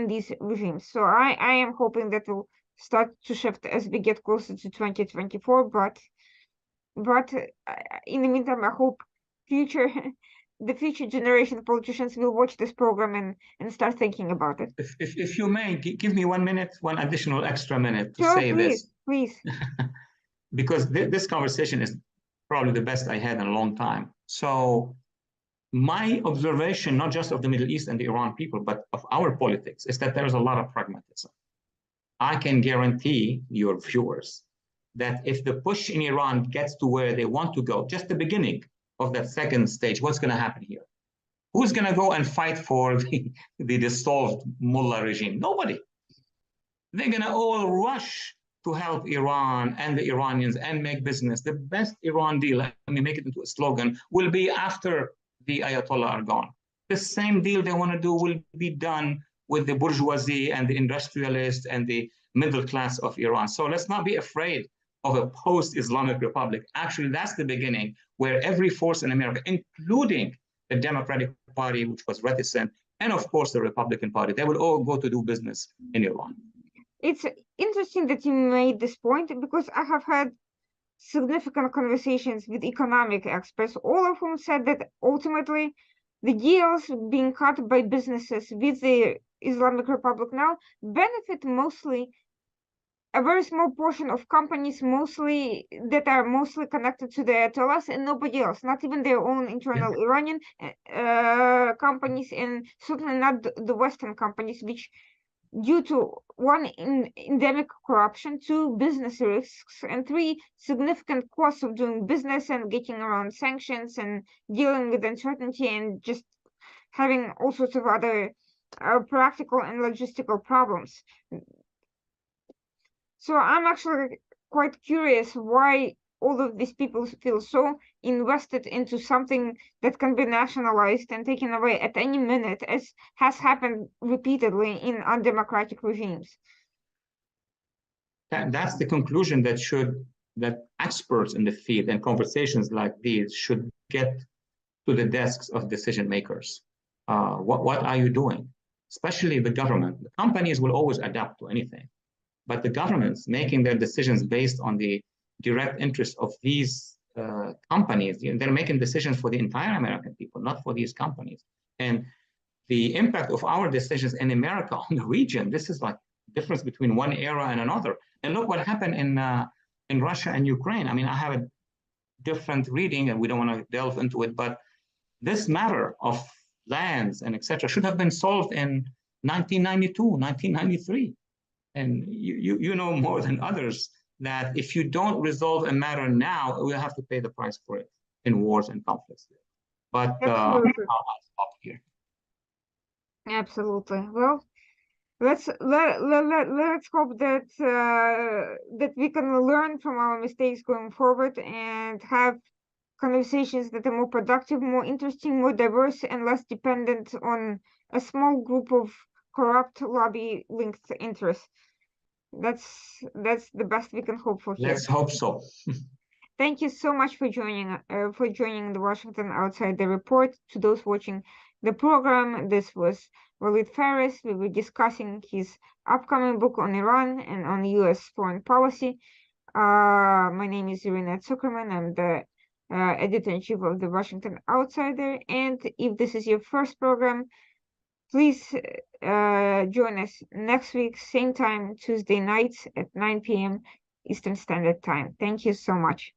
these regimes. So I am hoping that will start to shift as we get closer to 2024, but in the meantime, I hope the future generation of politicians will watch this program and start thinking about it. If you may, give me 1 minute, one additional extra minute to Sure, say this. Please. Because this conversation is probably the best I had in a long time. So my observation, not just of the Middle East and the Iran people, but of our politics, is that there's a lot of pragmatism. I can guarantee your viewers that if the push in Iran gets to where they want to go, just the beginning of that second stage, what's going to happen here? Who's going to go and fight for the dissolved mullah regime? Nobody. They're going to all rush to help Iran and the Iranians and make business. The best Iran deal, let me make it into a slogan, will be after the Ayatollah are gone. The same deal they want to do will be done with the bourgeoisie and the industrialists and the middle class of Iran. So let's not be afraid of a post-Islamic Republic. Actually, that's the beginning where every force in America, including the Democratic Party, which was reticent, and of course the Republican Party, they will all go to do business in Iran. It's interesting that you made this point because I have had significant conversations with economic experts, all of whom said that ultimately the deals being cut by businesses with the Islamic Republic now benefit mostly a very small portion of companies mostly that are mostly connected to the Ayatollahs and nobody else, not even their own internal Iranian companies, and certainly not the Western companies, which due to one, endemic corruption, two, business risks, and three, significant costs of doing business and getting around sanctions and dealing with uncertainty and just having all sorts of other practical and logistical problems. So I'm actually quite curious why all of these people feel so invested into something that can be nationalized and taken away at any minute, as has happened repeatedly in undemocratic regimes. That's the conclusion that experts in the field and conversations like these should get to the desks of decision makers. What are you doing? Especially the government. The companies will always adapt to anything. But the governments making their decisions based on the direct interest of these companies, they're making decisions for the entire American people, not for these companies. And the impact of our decisions in America on the region, this is like difference between one era and another. And look what happened in Russia and Ukraine. I mean, I have a different reading and we don't want to delve into it, but this matter of lands and etc. should have been solved in 1992, 1993. And you know more than others that if you don't resolve a matter now, we'll have to pay the price for it in wars and conflicts. But I'll stop here. Absolutely. Well, let's hope that that we can learn from our mistakes going forward and have conversations that are more productive, more interesting, more diverse, and less dependent on a small group of corrupt lobby-linked interests. That's the best we can hope for here. Let's hope so. Thank you so much for joining the Washington Outsider Report. To those watching the program, this was Walid Phares. We were discussing his upcoming book on Iran and on U.S. foreign policy. My name is Irina Zuckerman. I'm the editor-in-chief of the Washington Outsider. And if this is your first program, please join us next week, same time, Tuesday nights at 9 p.m. Eastern Standard Time. Thank you so much.